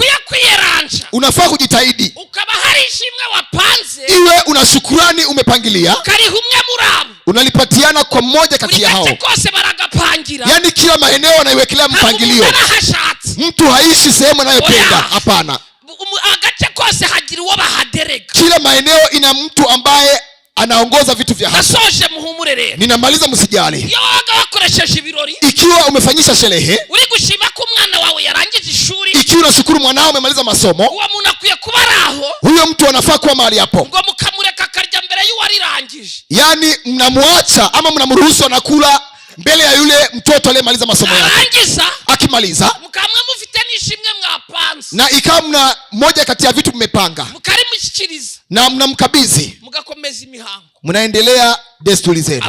unafaa kujitahidi, iwe una shukrani umepangilia, unalipatiana kwa mmoja kati ya hao. Yani kila maeneo wanaiwekelea mpangilio. Mtu haishi sehemu anayopenda, hapana. Kila maeneo ina mtu ambaye anaongoza vitu vya hapa. Ninamaliza, msijali. Ikiwa umefanyisha sherehe, ikiwa unashukuru mwanao umemaliza masomo, huyo mtu anafaa kuwa mahali hapo. Yani mnamwacha ama mnamruhusu anakula mbele ya yule mtoto aliyemaliza masomo yake. Akimaliza na ikawa mna moja kati ya vitu mmepanga na mnamkabidhi, mnaendelea desturi zenu.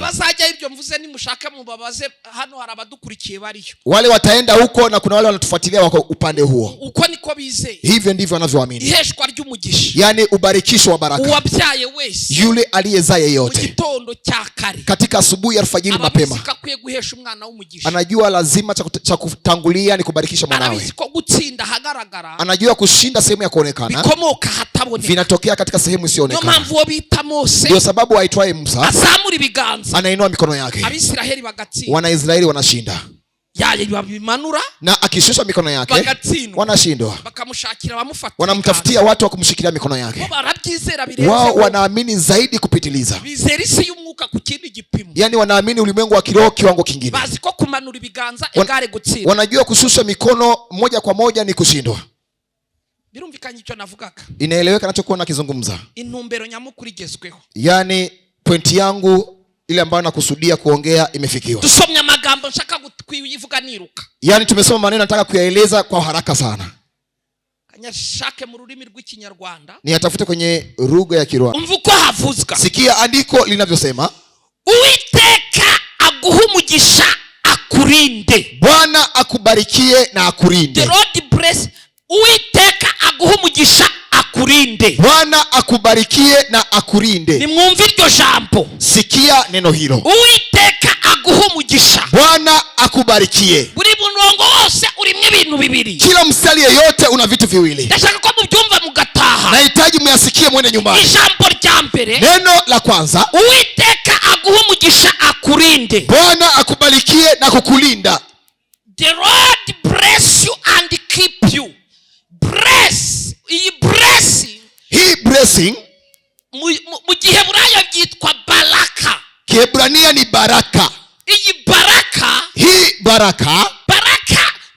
Wale wataenda huko na kuna wale wanatufuatilia wako upande huo. Hivyo ndivyo wanavyoamini. Yani ubarikisho wa baraka. Yule aliyezaa yeyote katika asubuhi ya alfajiri mapema anajua lazima cha kutangulia ni kubarikisha mwanawe. Anajua kushinda sehemu ya kuonekana vinatokea katika sehemu isiyoonekana. Ndio sababu aitwaye Musa anainua mikono yake, Wanaisraeli wanashinda. Na akishusha mikono yake wanashindwa. Wanamtafutia watu wa kumshikilia mikono yake. Wao wanaamini zaidi kupitiliza. Yani wanaamini ulimwengu wa kiroho kiwango kingine. Wanajua kushusha mikono moja kwa moja ni kushindwa. Inaeleweka nachokuwa nakizungumza. Yani pointi yangu ile ambayo nakusudia kuongea imefikiwa. Yani tumesoma maneno nataka kuyaeleza kwa haraka sana. Niyatafute kwenye lugha ya Kirundi. Sikia andiko linavyosema, Uwiteka aguhe umugisha akurinde. Bwana akubarikie na akurinde. The Lord bless. Uwiteka aguhe umugisha akurinde. Bwana akubarikie na akurinde. Nimwumve iryo jambo. Sikia neno hilo. Uwiteka aguhe umugisha. Bwana akubarikie. Buri murongo wose urimo ibintu bibiri. Kila mstari yote una vitu viwili. Ndashaka ko mubyumva mugataha. Nahitaji muyasikie mwende nyumbani. Ijambo rya mbere. Neno la kwanza, Uwiteka aguhe umugisha akurinde. Bwana akubarikie na kukulinda. The Lord bless you and keep you. Bless. Hii blessing mu Giheburayo byitwa baraka. Kiebrania ni baraka. Hii baraka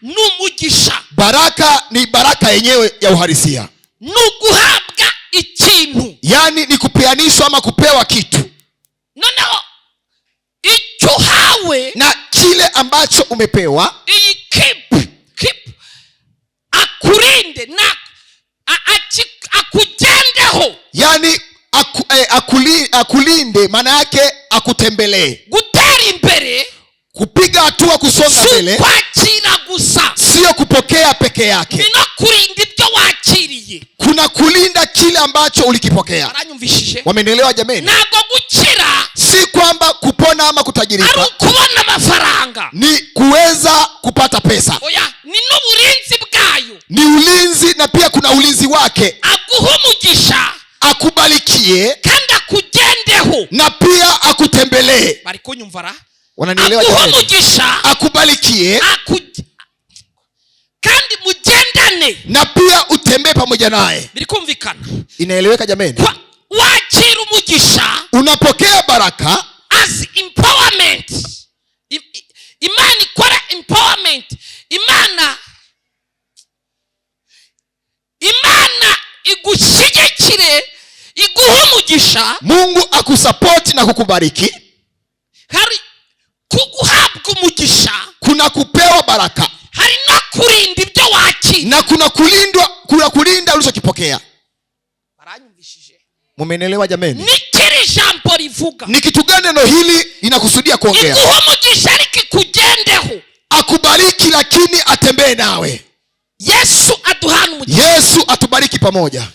ni umugisha. Baraka ni baraka yenyewe ya uhalisia. Nuguhabwa ikintu. Yani ni kupeanishwa ama kupewa kitu. Noneho icyo hawe na kile ambacho umepewa, keep akurinde na akujendeho. Yani akulinde maana yake akutembelee. Gutera imbere, kupiga hatua, kusonga mbele, kwakira gusa, sio kupokea peke yake. Nino kurinda ibyo wakiriye. Kuna kulinda kile ambacho ulikipokea. Aranyumvishije? Wamenielewa jameni? Nago gukira si kwamba kupona ama kutajirika, ari ukubona amafaranga, ni kuweza kupata pesa. oya ni n'uburinzi bwayo, Ni ulinzi, na pia kuna ulinzi wake. aguha umugisha Akubalikie kandi akugendeho. na pia akutembelee. Bari kunyumvara? Wananielewa Aguha jamani? umugisha Akubalikie kandi mugendane, na pia utembee pamoja naye. biri kumvikana? Inaeleweka jamani? Wakira umugisha, Unapokea baraka as empowerment. Imana ikora empowerment. Imana igushyigikire, iguha umugisha. Mungu akusapoti na kukubariki. Hari kuguhabwa umugisha, kuna kupewa baraka, hari no kurinda ibyo wakira, na kuna kulinda ulichokipokea. baranyumvishije? Mumenelewa jamani? Nikiri jambo rivuga, Ni kitu gani neno hili inakusudia kuongea? iguha umugisha ariko ikugendeho. Akubariki lakini atembee nawe. Yesu aduhana umugisha. Yesu atubariki pamoja.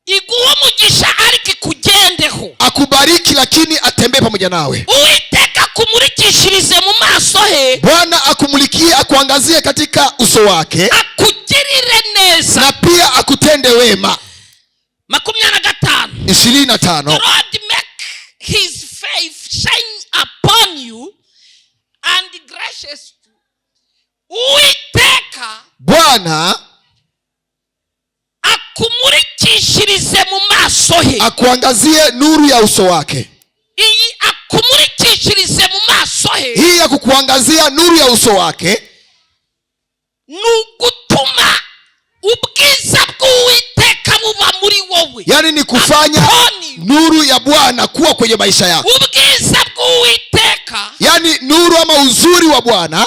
Iguha umugisha ariko ikugendeho. Akubariki lakini atembee pamoja nawe. Uwiteka akumurikishirize mu maso he, Bwana akumulikie, akuangazie katika uso wake, akugirire neza. na pia akutende wema. 25. The 25. Lord make his face shine upon you and gracious to you. Uwiteka Bwana akumurikishirize mu maso he. akuangazie nuru ya uso wake. Iyi akumurikishirize mu maso he, Hii ya kukuangazia nuru ya uso wake nugutuma ubwiza bw'Uwiteka buba muri wowe. yani ni kufanya nuru ya Bwana kuwa kwenye maisha yako. Ubwiza bw'Uwiteka Yani nuru ama uzuri wa Bwana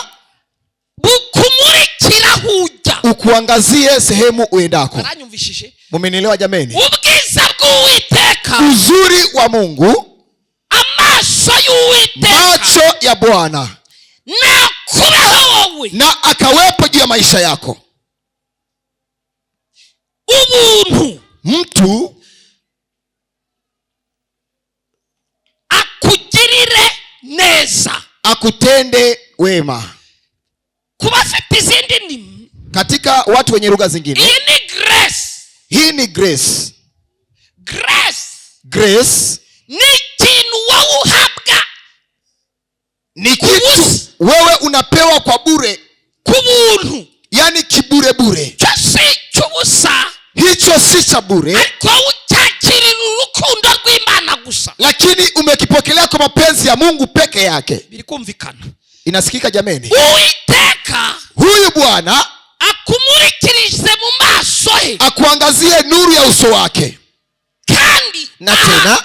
bukumurikira hujya, ukuangazie sehemu uendako. aranyumvishije? Mumenielewa jameni? Ubwiza bw'Uwiteka, Uzuri wa Mungu, amaso y'Uwiteka macho ya Bwana, nakubeho wowe. na akawepo juu ya maisha yako. Ubuntu Mtu akugirire neza, akutende wema. kuba afite izindi ndimi, Katika watu wenye lugha zingine, iyi ni grace. hii ni grace. Grace ni ikintu wowe uhabwa, ni kitu wewe unapewa kwa bure, ku buntu, yani kibure bure. cyo si cy'ubusa, Hicho si cha bure, ariko wowe ucyakirira urukundo rw'Imana gusa. lakini umekipokelea kwa mapenzi ya Mungu peke yake. Biri kumvikana? Inasikika jameni? Uwiteka Huyu Bwana akumurikirize mu maso he, akuangazie nuru ya uso wake, kandi na tena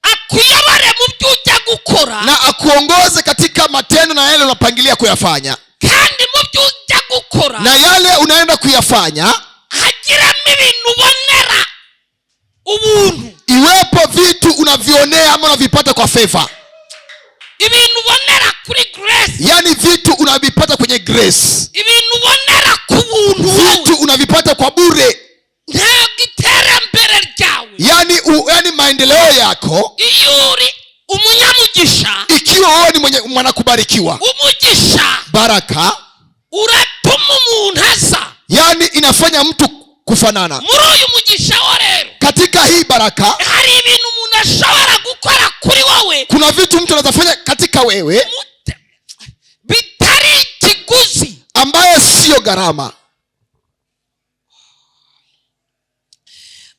akuyobore mu byo ujya gukora, na akuongoze katika matendo na yale unapangilia kuyafanya, kandi mu byo ujya gukora na yale unaenda kuyafanya hagiramo ibintu ubonera ubuntu, iwepo vitu unavionea ama unavipata kwa favor, ibintu ubonera kuri grace, yani vitu unavipata kwenye grace, ibintu ubonera ku buntu, vitu unavipata kwa bure. ntabwo iterambere ryawe, yani maendeleo yako, iyo uri umunyamugisha, ikiwa wewe ni mwanakubarikiwa, umugisha baraka uratuma umuntu aza, yani inafanya mtu kufanana. muri uyu mugisha wo rero, Katika hii baraka hari ibintu umuntu ashobora gukora kuri wowe, kuna vitu mtu anaweza fanya katika wewe bitari ikiguzi, ambayo sio gharama.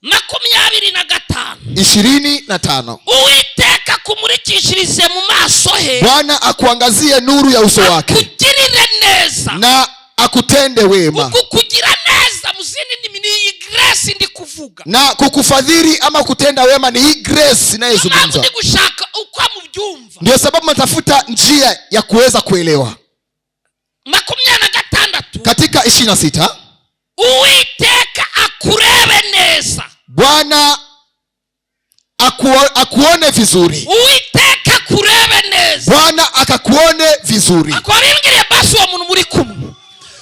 25. 25. Uwiteka kumurikishirize mu maso he, Bwana akuangazie nuru ya uso wake, akugirire neza, na akutende wema, kukugira neza mu zindi ndimi ni iyi grace ndi kuvuga, na kukufadhili ama kutenda wema. Ni hii grace inayozungumza. ndi gushaka uko mubyumva. Ndio sababu natafuta njia ya kuweza kuelewa. 26. Katika 26, Uwiteka akurebe neza, Bwana akuone vizuri. Uwiteka akurebe neza, Bwana akakuone vizuri. akwabingiriye basi uwo muntu muri kumwe,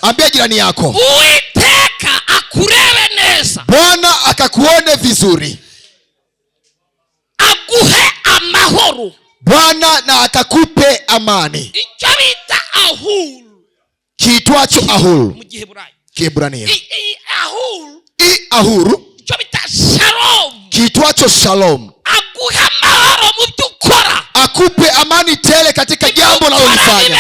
Ambia jirani yako, Uwiteka akurebe neza, Bwana akakuone vizuri, aguhe amahoro. Bwana na akakupe amani. icyo bita ahul Kiitwacho ahul mu Giheburayo. Kiebrania. Ahul Ahuru icyo bita shalom. kiitwacho shalom. aguha amahoro mu byo ukora. Akupe amani tele katika jambo unalolifanya.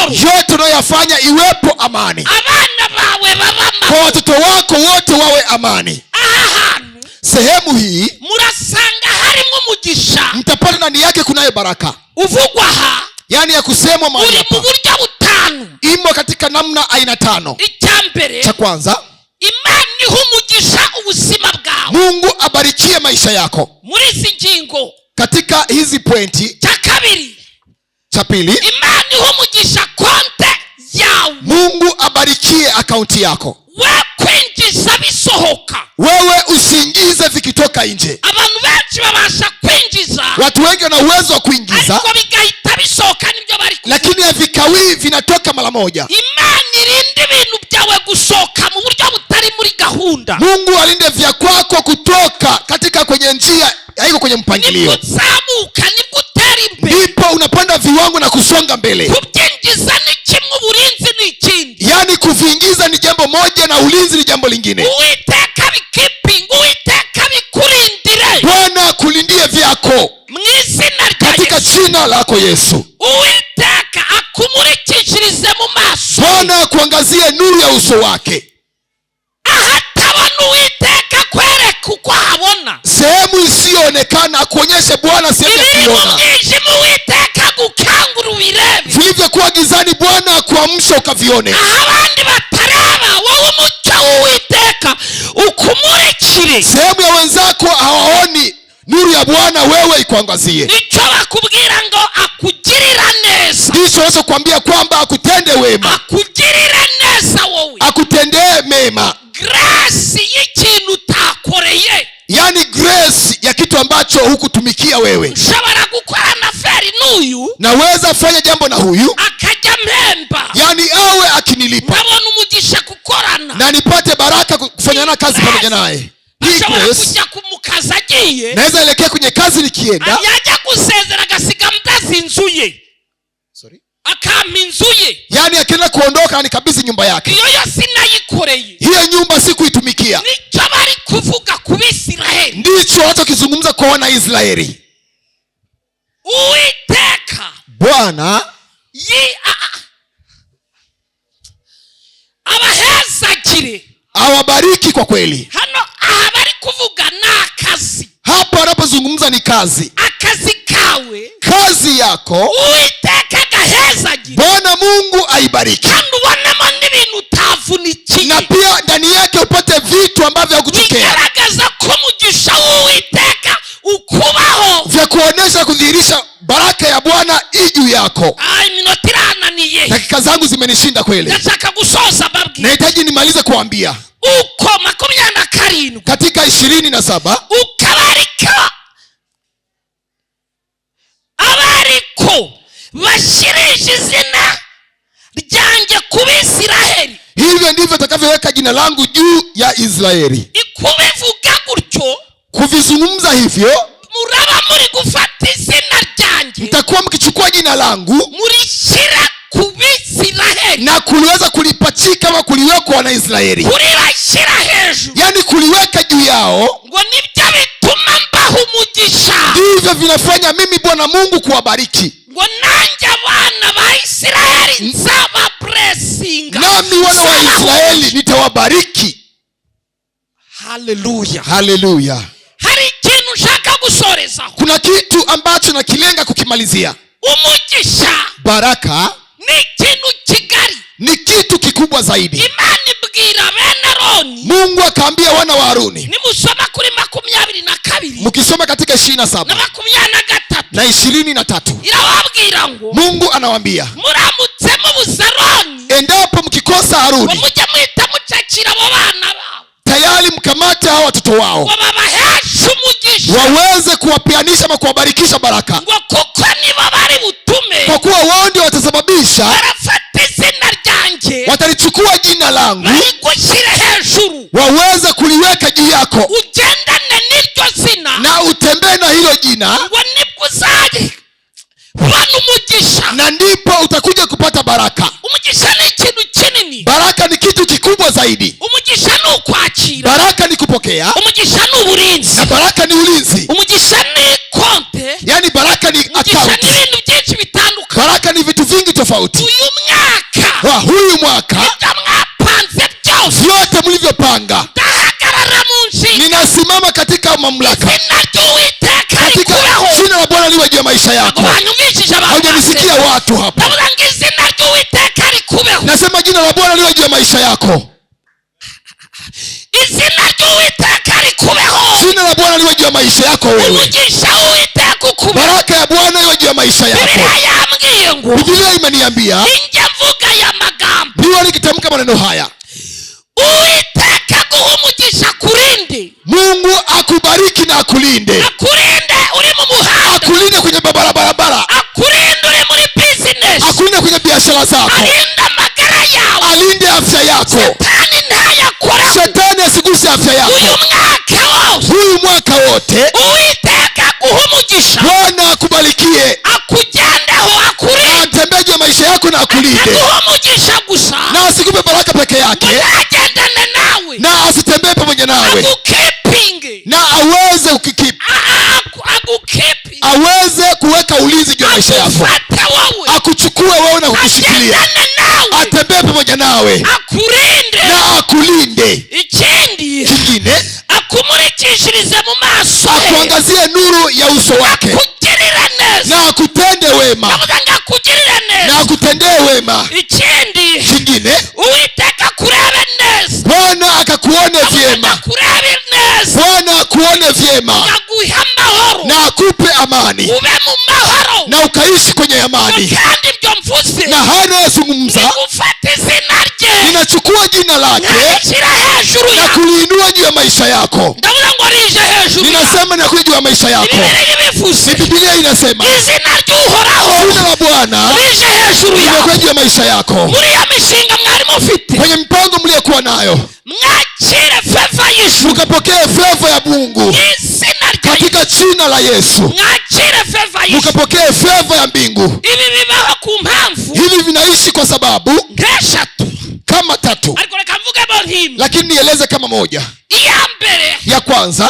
Yote unayoyafanya iwepo amani. Abana bawe baba Kwa watoto wako wote wawe amani. ahantu Sehemu hii murasanga harimo umugisha mtapata ndani yake kunayo baraka. uvugwa aha Yaani ya kusemwa mahali uri mu hapa. buryo butanu. Imo katika namna aina 5. Icyambere, Cha kwanza, Imana iha umugisha ubuzima bwawe. Mungu abarikie maisha yako. Muri izi ngingo Katika hizi pointi. cya kabiri, Cha pili, Imana iha umugisha konte yawe. Mungu abarikie akaunti yako. We kwinjiza bisohoka. Wewe usiingize vikitoka nje. Abantu benshi babasha kwinjiza, Watu wengi wana uwezo wa kuingiza, ariko bigahita bisohoka nibyo bari kuvuga. lakini havikawii, vinatoka mara moja. Imana irinde ibintu byawe gusohoka mu buryo butari muri gahunda. Mungu alinde vya kwako kutoka katika kwenye njia haiko kwenye mpangilio. Nibwo uzamuka, nibwo utera imbere. Ndipo unapanda viwango na kusonga mbele. Kubyinjiza ni kimwe, uburinzi ni ikindi. Yaani kuviingiza ni jambo moja na ulinzi ni jambo lingine. Uwiteka bikipinga, Uwiteka bikurindire Bwana kulindie vyako mu izina rya katika Yesu. jina lako Yesu. Uwiteka akumurikishirize mu maso, Bwana kuangazie nuru ya uso wake. ahatabona Uwiteka kwereka uko habona. Sehemu isiyoonekana akuonyeshe Bwana sehemu ya Ibiri mu kuona. mwijima Uwiteka gukangura ubirebe. Vilivyokuwa gizani Bwana akuamsha ukavione. aho abandi batareba, wowe umucyo w'Uwiteka ukumurikire. Sehemu ya wenzako hawaoni nuru ya Bwana, wewe ikuangazie. nicyo bakubwira ngo akugirira neza. Ndicho wanachokuambia kwamba akutende wema, akugirire neza wowe. akutendee mema. grace y'ikintu utakoreye. Yaani grace ya kitu ambacho hukutumikia wewe. nshobora gukora na feri n'uyu Naweza fanya jambo na huyu, akajya mpemba, yaani awe akinilipa nkabona umugisha gukorana. na nipate baraka kufanyana kazi pamoja naye. Hii ashobora grace kujya ku kazi agiye, naweza elekea kwenye kazi nikienda. yajya gusezera agasiga mdazi inzu ye, akampa inzu ye. Yaani akienda kuondoka anikabidhi nyumba yake. iyo yo sinayikoreye. Hiyo nyumba sikuitumikia. nicyo bari kuvuga ku Bisiraheli. Ndicho wanachokizungumza kwa wana Israeli. Uwiteka Bwana abahezagire. awabariki kwa kweli. hano aha bari kuvuga ni akazi. Hapa wanapozungumza ni kazi. akazi kawe Kazi yako Uwiteka agahezagire, Bwana Mungu aibariki, kandi ubonemo n'ibintu utavunikiye. na pia ndani yake upate vitu ambavyo hakutokea, bigaragaza ko umugisha w'Uwiteka ukubaho. vya kuonesha kudhihirisha baraka ya Bwana juu yako. iminota irananiye, Dakika zangu zimenishinda kweli. ndashaka gusoza babwira. Nahitaji nimalize kuambia uko 27 katika 27 ukabarika abariko bashirije izina ryanjye ku Bisiraheli. hivyo ndivyo atakavyoweka jina langu juu ya Israeli. ikubivuga gutyo, Kuvizungumza hivyo, muraba muri gufata izina ryanjye mtakuwa mkichukua jina langu murishyira ku Bisiraheli, na kuliweza kulipachika ama kuliweka wana Israeli, kuribashyira hejuru, yaani kuliweka juu yao. ngo nibyo bituma mbaha umugisha. Ndivyo vinafanya mimi Bwana Mungu kuwabariki, ngo nanjye abana ba Isiraheli nzaba blessinga, nami wana wa Israeli nitawabariki. haleluya. Haleluya. hari ikintu nshaka gusorezaho. Kuna kitu ambacho nakilenga kukimalizia. umugisha Baraka ni ikintu kigari. ni kitu kikubwa zaidi. Imana ibwira bene Aroni, Mungu akaambia wana wa Haruni, nimusoma kuri 22 mkisoma katika 27 na 23 na 23, irababwira ngo Mungu anawaambia muramutse mubuze Aroni, endapo mkikosa ngo Haruni, mujye mwita mucakira abo bana babo, tayari mkamate hao watoto wao, ngo babaheshe umugisha, waweze kuwapianisha ama kuwabarikisha baraka, ngo kuko nibo bari butume kwa kuwa wao ndio watasababisha, barafata izina ryanjye watalichukua jina langu barigushyire hejuru, waweze kuliweka juu yako ugendane n'iryo zina, na utembee na hilo jina, ngo nibwo uzajya kubona umugisha, na ndipo utakuja kupata baraka. umugisha ni ikintu kinini, Baraka ni kitu kikubwa zaidi. umugisha ni ukwakira, Baraka ni kupokea, umugisha ni uburinzi, na baraka ni ulinzi. umugisha ni konte, Yani baraka ni umugisha account. ni ibintu byinshi bitandukanye. Baraka ni vitu vingi tofauti. Uyu mwaka Wa huyu mwaka ibyo mwapanze byose vyote mlivyopanga, ndahagarara mu nshingano, ninasimama katika mamlaka, izina ry'Uwiteka katika rikubeho. jina la Bwana liwe juu ya maisha yako. Banyumvishije abantu, Haujanisikia watu hapa. ndavuga ngo izina ry'Uwiteka rikubeho, Nasema jina la Bwana liwe juu ya maisha yako. izina ry'Uwiteka rikubeho, Jina la Bwana liwe juu ya maisha yako wewe. umugisha w'Uwiteka ukubeho. Baraka ya Bwana iwe juu ya maisha yako. Biblia yambwiye ngo Biblia imeniambia, ninjye mvuga ya magambo, ndiyo nikitamka maneno haya, Uwiteka aguha umugisha kurinde, Mungu akubariki na akulinde. akurinde uri mu muhanda, Akulinde kwenye barabara, akurinde uri muri business, akulinde kwenye biashara zako, arinde amagara yawe, alinde afya yako, satani ntayakore. shetani asiguse afya yako. Uyu mwaka wose Huyu mwaka wote Uwiteka aguha umugisha, Bwana akubarikie, akugendeho, akurinde, atembee juu ya maisha yako na akulinde, aguha umugisha gusa, na asikupe baraka peke yake, agendane nawe, na asitembee pamoja nawe, agukipinge, na aweze kukikipa, agukipi, aweze kuweka ulinzi juu ya maisha yako, agufate wowe, akuchukue wewe na kukushikilia, agendane nawe, atembee pamoja nawe akurinde. na akulinde. Ikindi, Kingine, akumurikishirize mu maso he, akuangazie nuru ya uso wake, akugirire neza, na akutende wema, ndavuga ngo akugirire na neza. akutendee wema. Ikindi, Kingine, Uwiteka akurebe neza, Bwana akakuone vyema, akurebe neza, Bwana akuone vyema, aguhe amahoro, na akupe amani, ube mu mahoro. na ukaishi kwenye amani. Kandi ibyo mvuze Na hana yazungumza, ufata izina rye, ninachukua jina lake nashyira hejuru na yawe, kuliinua juu ya maisha yako. ndavuga ngo rije hejuru yawe. Ninasema ninakuja juu ya maisha yako. Bibiliya ibivuze, Biblia inasema izina ry'Uhoraho jina la Bwana rije hejuru yawe. linakuja juu ya maisha yako. Muri ya mishinga mwari mufite, Kwenye mpango mliokuwa nayo, mwakire feva y'ijuru, mukapokee feva ya Mungu izina rya katika jina la Yesu. mwakire feva y'ijuru. Mukapokee feva ya mbingu. Ibi bibaho ku mpamvu Hivi vinaishi kwa sababu nk'eshatu, kama tatu, ariko reka mvugemo nk'imwe. lakini nieleze kama moja. Iya mbere, Ya kwanza,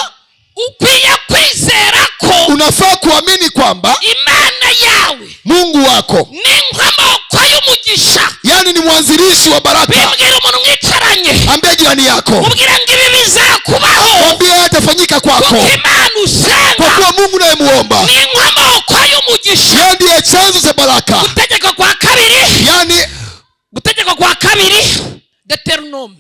ukwiye kwizera ko unafaa kuamini kwamba Imana yawe Mungu wako, ni inkomoko y'umugisha. yani ni mwanzilishi wa baraka. Bibwira umuntu mwicaranye, Ambia jirani yako, mubwire ngo ibi bizakubaho, mwambie yatafanyika kwako, kuko Imana kwa usenga kuwa Mungu nayemuomba ni inkomoko y'umugisha. yeye ndiye chanzo cha baraka. Gutegeka kwa kabiri, Yani gutegeka kwa kabiri, Deuteronome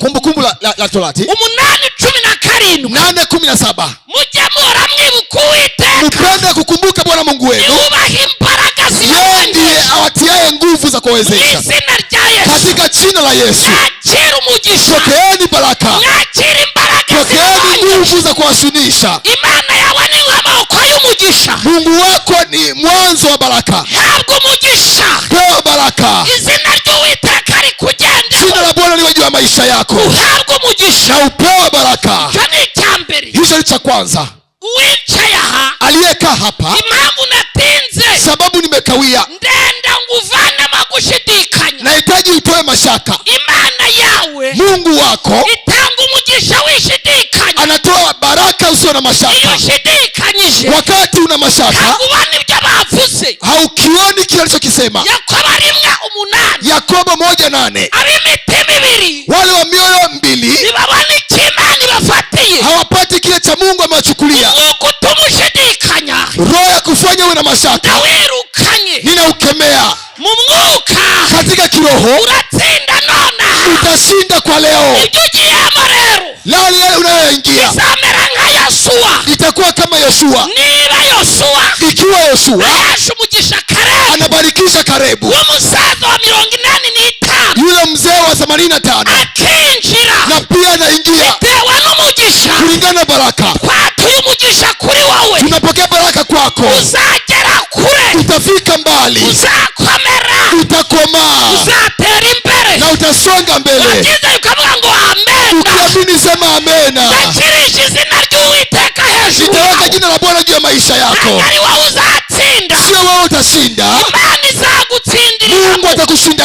Kumbukumbu la Torati 8:17, 8:17, mujye muhora mwibuka Uwiteka, mpende kukumbuka Bwana Mungu wenu, yubaha imbaraga yeye ndiye zibongesha, awatiaye nguvu za mu kuwezesha. izina rya Yesu. Katika jina la Yesu, Mwakire umugisha, pokeeni baraka, mwakire imbaraga pokeeni zibongesha. nguvu za kuwashinisha. Imana yawe ni inkomoko y'umugisha. Mungu wako ni mwanzo wa baraka. Habwa umugisha, Pewa baraka, izina ry'Uwiteka rikugendeho, jina la Bwana liwe juu ya maisha yako, uhabwe umugisha. na upewa baraka. Icyo ni icya mbere. Hicho ni cha kwanza. Uwicaye aha, Aliyekaa hapa, impamvu natinze, sababu nimekawia, ndenda ngo uvanemo gushidikanya. nahitaji utoe mashaka. Imana yawe Mungu wako itanga umugisha wishidikanya. anatoa baraka usio na Iyo mashaka. ushidikanyije, Wakati una mashaka, ntabwo ubona ibyo bavuze. haukioni kile alichokisema. Yakobo 1:8, Yakobo 1:8, ab'imitima ibiri wale wa mioyo mbili ntibabona icyo Imana ibafatiye. hawapati kile cha Mungu amewachukulia. Umwuka utuma ushidikanya Roho ya kufanya uwe na mashaka ndawirukanye. ninaukemea. Mu mwuka Katika kiroho uratsinda nonaha. utashinda kwa leo. Ibyo ugiyemo rero Lale unayoingia bizamera nka Yosuwa. itakuwa kama Yoshua. Niba Yosuwa Ikiwa Yoshua yahesha umugisha Kalebu anabarikisha Karebu, w'umusaza wa 85, yule mzee wa 85, akinjira na pia anaingia tewe n'umugisha, kulingana na baraka. twatuye umugisha kuri wowe, Tunapokea baraka kwako, uzagera kure, utafika mbali, uzakomera, utakomaa uzatera imbere. na utasonga mbele. Wagize ukavuga ngo amen. Ukiamini sema amena. Ndakirisha izina ry'Uwiteka hejuru Nitaweka yawe. jina la Bwana juu ya maisha yako. Ntabwo ari wowe uzatsinda, Sio wewe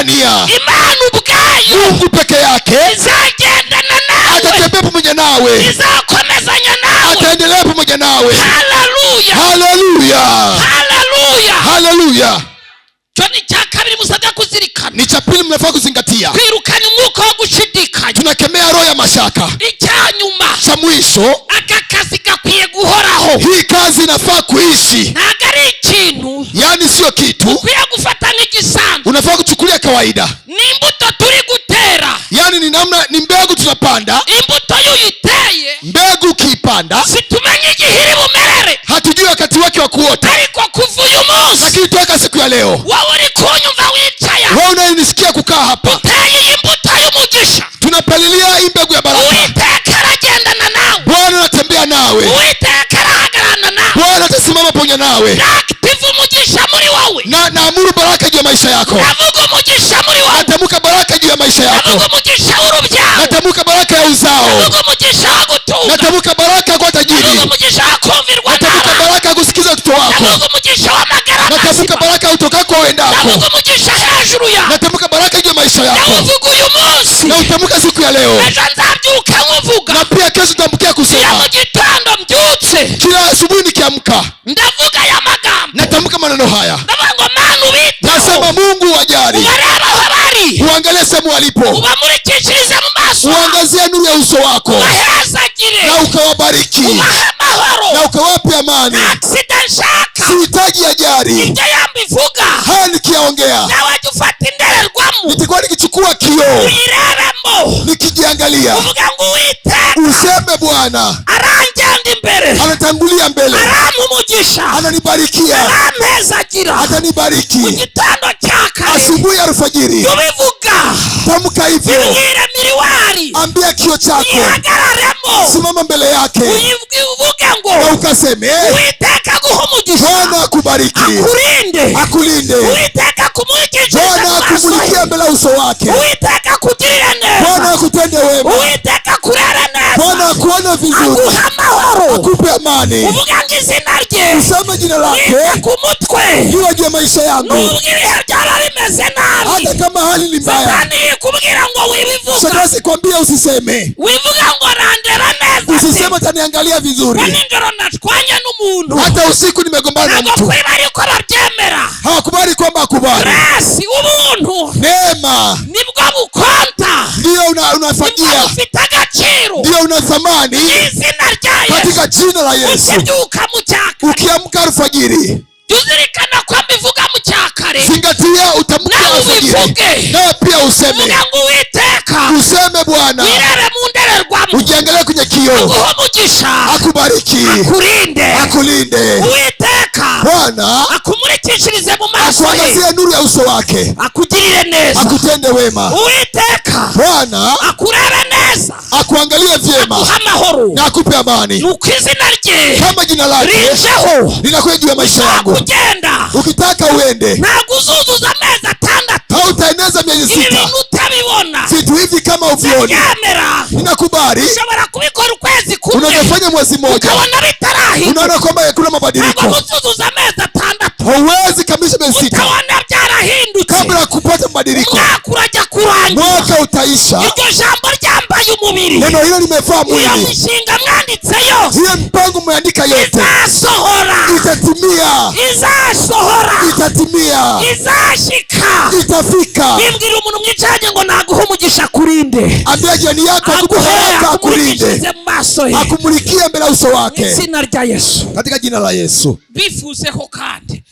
unayemng'ang'ania. Imana ubwayo Mungu peke yake izagendana nawe, atatembea pamoja nawe, izakomezanya nawe. ataendelea pamoja nawe. Haleluya, Haleluya, haleluya. haleluya. Cyo ni cya kabiri musabwa kuzirikana. Ni cha pili mnafaa kuzingatia. Kwirukana umwuka wo gushidikanya. Tunakemea roho ya mashaka. Icya nyuma, Cha mwisho, aka kazi gakwiye guhoraho. hii kazi inafaa kuishi, Ntabwo ari ikintu yaani sio kitu ukwiye gufata nk'igisanzwe. unafaa kuchukulia kawaida. Ni imbuto turi gutera. Yaani ni mbegu tunapanda. Imbuto y'uyiteye Mbegu ukiipanda situmenye igihe iri bumerere, hatujui wakati wake wa kuota, ariko kuva uyu munsi lakini toka siku ya leo, wowe uri kunyumva wicaye wewe unayenisikia kukaa hapa, uteye iyi mbuto y'umugisha. tunapalilia hii mbegu ya baraka. Uwiteka aragendana nawe, Bwana anatembea nawe, uwiteka arahagararana nawe. Bwana atasimama pamoja nawe. Active umugisha muri wowe, Na naamuru baraka juu ya maisha yako. navuga umugisha muri wowe, Natamka baraka juu ya maisha yako. navuga umugisha w'urubyaro, Natamka baraka ya uzao. navuga umugisha wo gutunga, Natamka baraka kwa navuga tajiri. umugisha wo kumvirwa Natamka nawe, baraka ya kusikiza watoto wako. navuga umugisha w'amagara Natamka mazima, baraka utokako uendako. navuga umugisha hejuru yawe. Natamka baraka juu ya maisha yako. Nawuvuga uyu munsi, Na utamka siku ya leo. ejo nzabyuka nkuvuga. Na pia kesho utamkia Iyo kusema. mu gitondo mbyutse Kila asubuhi nikiamka, ndavuga aya magambo, natamka maneno haya. ndavuga ngo Mana ubiteho, Nasema Mungu wajali. ubarebe aho bari, Uangalie sehemu walipo. ubamurikishirize mu maso, Uangazie nuru ya uso wako. ubahezagire, Na ukawabariki. ubahe amahoro. Na ukawape amani. Aksida nshaka Sihitaji ajali. ibyo yambivuga, Haya nikiyaongea, nawe jya ufata indorerwamo nitakuwa nikichukua kioo, uyirebemo, nikijiangalia. uvuga ngo Uwiteka Useme Bwana arangenda imbere, anatangulia mbele, arampa umugisha, ananibarikia, arampezagira. atanibariki. Mu gitondo cya kare Asubuhi ya alfajiri, tubivuga, tamka hivyo. bibwire miriwari, Ambia kio chako, ihagararemo, simama mbele yake uvuge na ngo ukaseme, Uwiteka aguhe umugisha, Bwana akubariki, akurinde, akulinde. Uwiteka akumurikishirize Bwana mu maso akumulikia ye, mbele ya uso wake. Uwiteka akugirire Bwana neza, akutende wema. Uwiteka akurere Bwana neza, akuone vizuri, aguhe amahoro, akupe amani. uvuga ngo izina rye, Useme jina wite lake ku mutwe, juu juu ya maisha yangu, nubwo ibihe byaba bimeze nabi, hata kama hali ni mbaya. Satani yikubwira ngo wibivuga, Shetani kwambia usiseme, wivuga ngo randera neza, usiseme ataniangalia vizuri. wa nijoro natwanye n'umuntu, Hata usiku nimegombana na ntabwo mtu, kwiba ariko babyemera. hawakubali kwamba akubali. Grace, ubuntu Neema nibwo bukonta, ndio nibwo unafagia, bufite agaciro. ndio una thamani Izina rya Yesu, katika jina la Yesu. ukibyuka mu cyakare, Ukiamka alfajiri, tuzirikana ko mbivuga mu cyakare, zingatia utamke nawe alfajiri, ubivuge, nawe pia useme. uvuga ngo Uwiteka Useme Bwana, wirebe mu ndorerwamo, ujiangalie kwenye kioo, aguhe umugisha, akubariki, akurinde, akulinde. Uwiteka Bwana akumurikishirize mu maso ye, akuangazie nuru ya uso wake, akugirire neza. akutende wema. Uwiteka Bwana akurebe neza, akuangalie vyema aguhe amahoro, na akupe amani. nuko izina rye Kama jina lake rinjeho, linakuja juu ya maisha yangu, kugenda ukitaka uende, ntabwo uzuzuza amezi 6 hautaeneza miezi ibi 6. bintu utabibona, Vitu hivi kama uvioni, byemera, ninakubali. ushobora kubikora ukwezi kumwe Unazofanya mwezi mmoja, ukabona bitarahinduka, unaona kwamba hakuna mabadiliko. ntabwo uzuzuza amezi 6 Hauwezi kamilisha miezi 6 ukabona byarahindutse, kabla ya kupata mabadiliko. umwaka urajya kurangira, Mwaka utaisha, iryo jambo ryambaye umubiri, neno hilo limevaa iyo mwili, mishinga mwanditse yose hiyo mpango mmeandika yote izasohora, itatimia, izasohora, itatimia, izashika. itafika. Bibwira umuntu mwicaranye ngo naguhe umugisha akurinde, Ambia jirani yako akupe aguhe baraka, akulinde, akumurikishirize mu maso ye, akumulikie mbele ya uso mu wake, izina rya Yesu. katika jina la Yesu. Bifuzeho kandi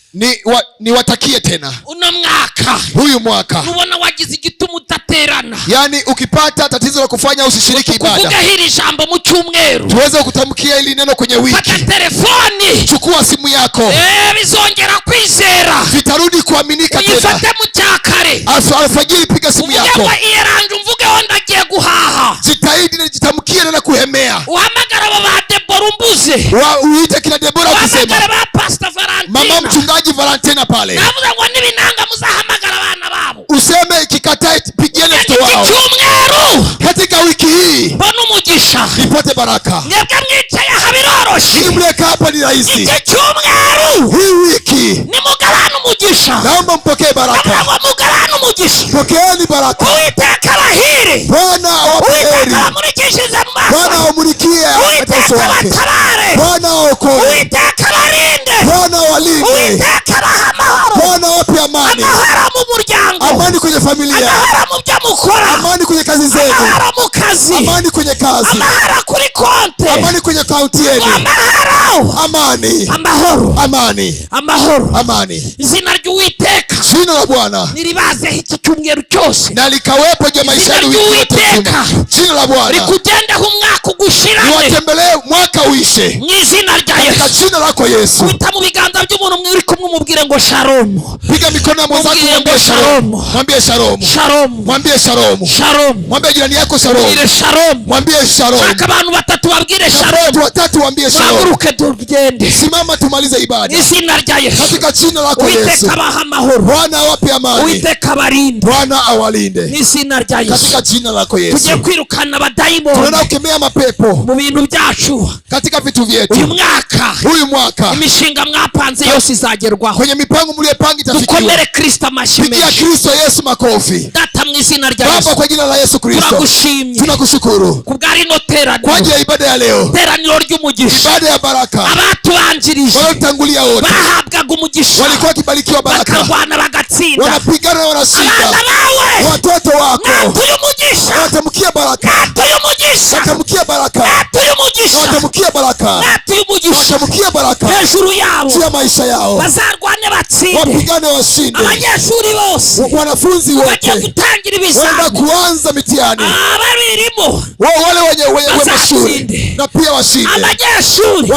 Niwatakie tena uno mwaka, huyu mwaka, nubona wagize igituma udaterana, yani ukipata tatizo la kufanya usishiriki ibada, kuvuga hili jambo mu cyumweru, tuweze kutamkia hili neno kwenye wiki. fata telefoni, Chukua simu yako, bizongera kwizera, vitarudi kuaminika tena. uyifate mu cyakare, Alfajiri piga simu uvuge yako, ngo iyeranje, umvuge ho ndagiye guhaha, jitahidi na jitamkie na kuhemea. uhamagara aba ba Debora umbuze, Uite kina Debora ukisema, uhamagara ba Pastor Valentina, mama mchungaji Valentina pale, navuze ngo nibinanga muzahamagara abana babo, useme kikatae, pigieni mtoto wao. cyumweru Katika wiki hii mbona umugisha, nipate baraka. mwebwe mwicaye biroroshe nimleka hapa ni rahisi. iki cyumweru Hii wiki nimugabane umugisha. naomba mpokee baraka. mugabane umugisha. Pokeeni baraka. Uwiteka arahiri. Bwana awape heri. Uwiteka amurikishije mu maso. Bwana awamulikie mateso Uwiteka wake. abatabare. Bwana awaokoe. Uwiteka abarinde. Bwana awalinde. Uwiteka abahe amahoro. Bwana awape amani. Amahoro mu muryango. Amani kwenye familia. Amahoro mu byo mukora. Amani kwenye kazi zenu. Amahoro mu kazi. Amani kwenye kazi. Amahoro kuri konte. Amani kwenye kaunti yenu. Amahoro. Amani. Amahoro. Amani. Amahoro. Amani. Izina ry'Uwiteka Jina la Bwana niribazeho iki cyumweru cyose. na likawepo juu ya maisha yenu wiki yote nzima. Jina la Bwana likugendeho umwaka ugushirane. niwatembelee mwaka uishe mu izina rya katika Yesu. jina lako Yesu. Wita mu biganza by'umuntu mwiri kumwe umubwire ngo shalom. Piga mikono ya mwenzako mwambie shalom. Mwambie shalom. Shalom. Mwambie shalom. Shalom. Mwambie jirani yako shalom. Mwambie shalom. Mwambie shalom. Shaka abantu batatu babwire Watu shalom. watatu waambie shalom. Haguruke tugende. Simama tumalize ibada Izina rya Yesu. katika jina lako Yesu. Uwiteka abahe amahoro. Bwana awape amani. Uwiteka abarinde. Bwana awalinde Izina rya Yesu. katika jina lako Tugiye Yesu. kwirukana abadayimoni Tunaenda kukemea mapepo mu bintu byacu. katika vitu Uyu vyetu. mwaka Huyu mwaka imishinga mwapanze yose izagerwaho. kwenye mipango mliyopanga itafikiwa. Dukomere Kristo amashyi Pigia menshi. Kristo Yesu makofi. Data mu izina rya Baba, Yesu kwa jina la Yesu Kristo turagushimye tunakushukuru kubwa rino kwa teraniro, ajili ya ibada ya leo, teraniro ry'umugisha. ibada ya baraka. Abatubanjirije Waliotangulia wote bahabwaga umugisha, walikuwa wakibarikiwa baraka, bakarwana bagatsinda. wanapigana na wanashinda. Abana bawe Watoto wako natuye umugisha, watamkia baraka, natuye umugisha, watamkia baraka, natuye umugisha, watamkia baraka, natuye umugisha watamkia baraka hejuru yabo. juu ya maisha yao, Bazarwane batsinde. wapigane washinde. Abanyeshuri bose Wanafunzi bagiye wote gutangira wanaenda ibizami, kuanza mitihani, ababirimo wale wenye mashule Bazashinde. na pia washinde. abanyeshuri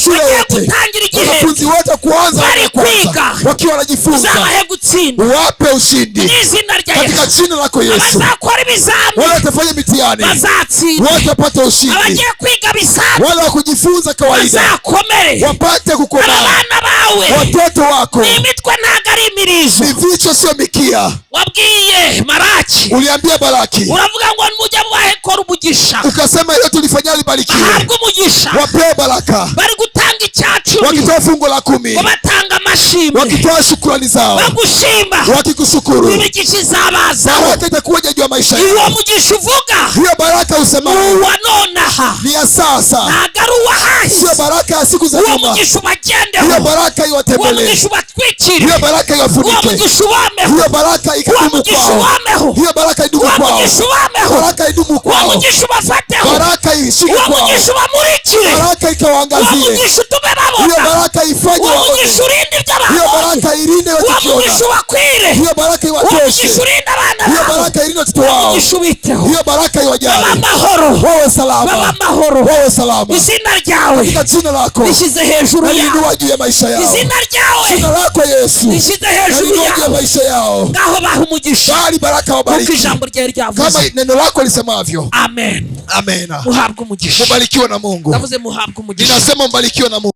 Shule bagiye wote, gutangira igihe wanafunzi wote kuanza bari kwiga, kwanza wakiwa wanajifunza, uzabahe gutsinda wape ushindi mu izina rya katika Yesu. jina lako Yesu. Abazakora ibizami Wale watafanya mitihani bazatsinda, wote wapate ushindi, abagiye kwiga bisanzwe wale wa kujifunza kawaida bazakomere. wapate kukomaa. Abana bawe Watoto wako ni imitwe ntago ari imirizo. ni vichwa sio mikia. Wabwiye Maraki Uliambia Baraki uravuga ngo mujya mubahekora umugisha, ukasema ile tulifanya libarikiwe, ahabwe umugisha. wapewe baraka, Bari gutanga icyacumi wakitoa fungu la 10, ngo batanga amashimwe, wakitoa shukrani zao, bagushimba, wakikushukuru, imigisha izabazaho. baraka itakuja juu ya maisha Uwo yao. mugisha uvuga Hiyo baraka usema uwa nonaha ni ya sasa, ntago ari uwahahise. sio baraka ya siku za Uwo nyuma. mugisha ubagendeho, Hiyo baraka uwo iwatembelee, mugisha ubatwikire, hiyo baraka uwo iwafunike, mugisha ubameho, hiyo baraka uwo ikadumu mugisha kwao, ubameho, hiyo baraka idumu uwo kwao, mugisha ubameho, baraka idumu uwo kwao, mugisha ubafateho, baraka ishike uwo kwao, mugisha ubamurikire, baraka uwo ikawaangazie, mugisha utume hiyo babona, baraka ifanye uwo waone, mugisha urinde hiyo iby'ababonye, baraka ilinde uwo watakiona, mugisha ubakwire, hiyo baraka uwo iwatoshe, mugisha urinde abana hiyo bawe, baraka ilinde watoto uwo wao, mugisha ubiteho. hiyo baraka Baba iwajali, amahoro, wawe baba salama, amahoro, wawe salama izina ryawe katika jina lako, rishyize hejuru yawe, nalinua juu ya maisha yao, izina ryawe jina lako Yesu rishyize hejuru nalinua juu ya yawe. maisha yao, Ngaho baha umugisha bali baraka kuko wabariki ijambo ryawe kama ryavuze. neno lako lisemavyo. Amen. Amena. Muhabwe umugisha. Mubarikiwe na Mungu. Ndavuze muhabwe umugisha. Ninasema mbarikiwe na Mungu.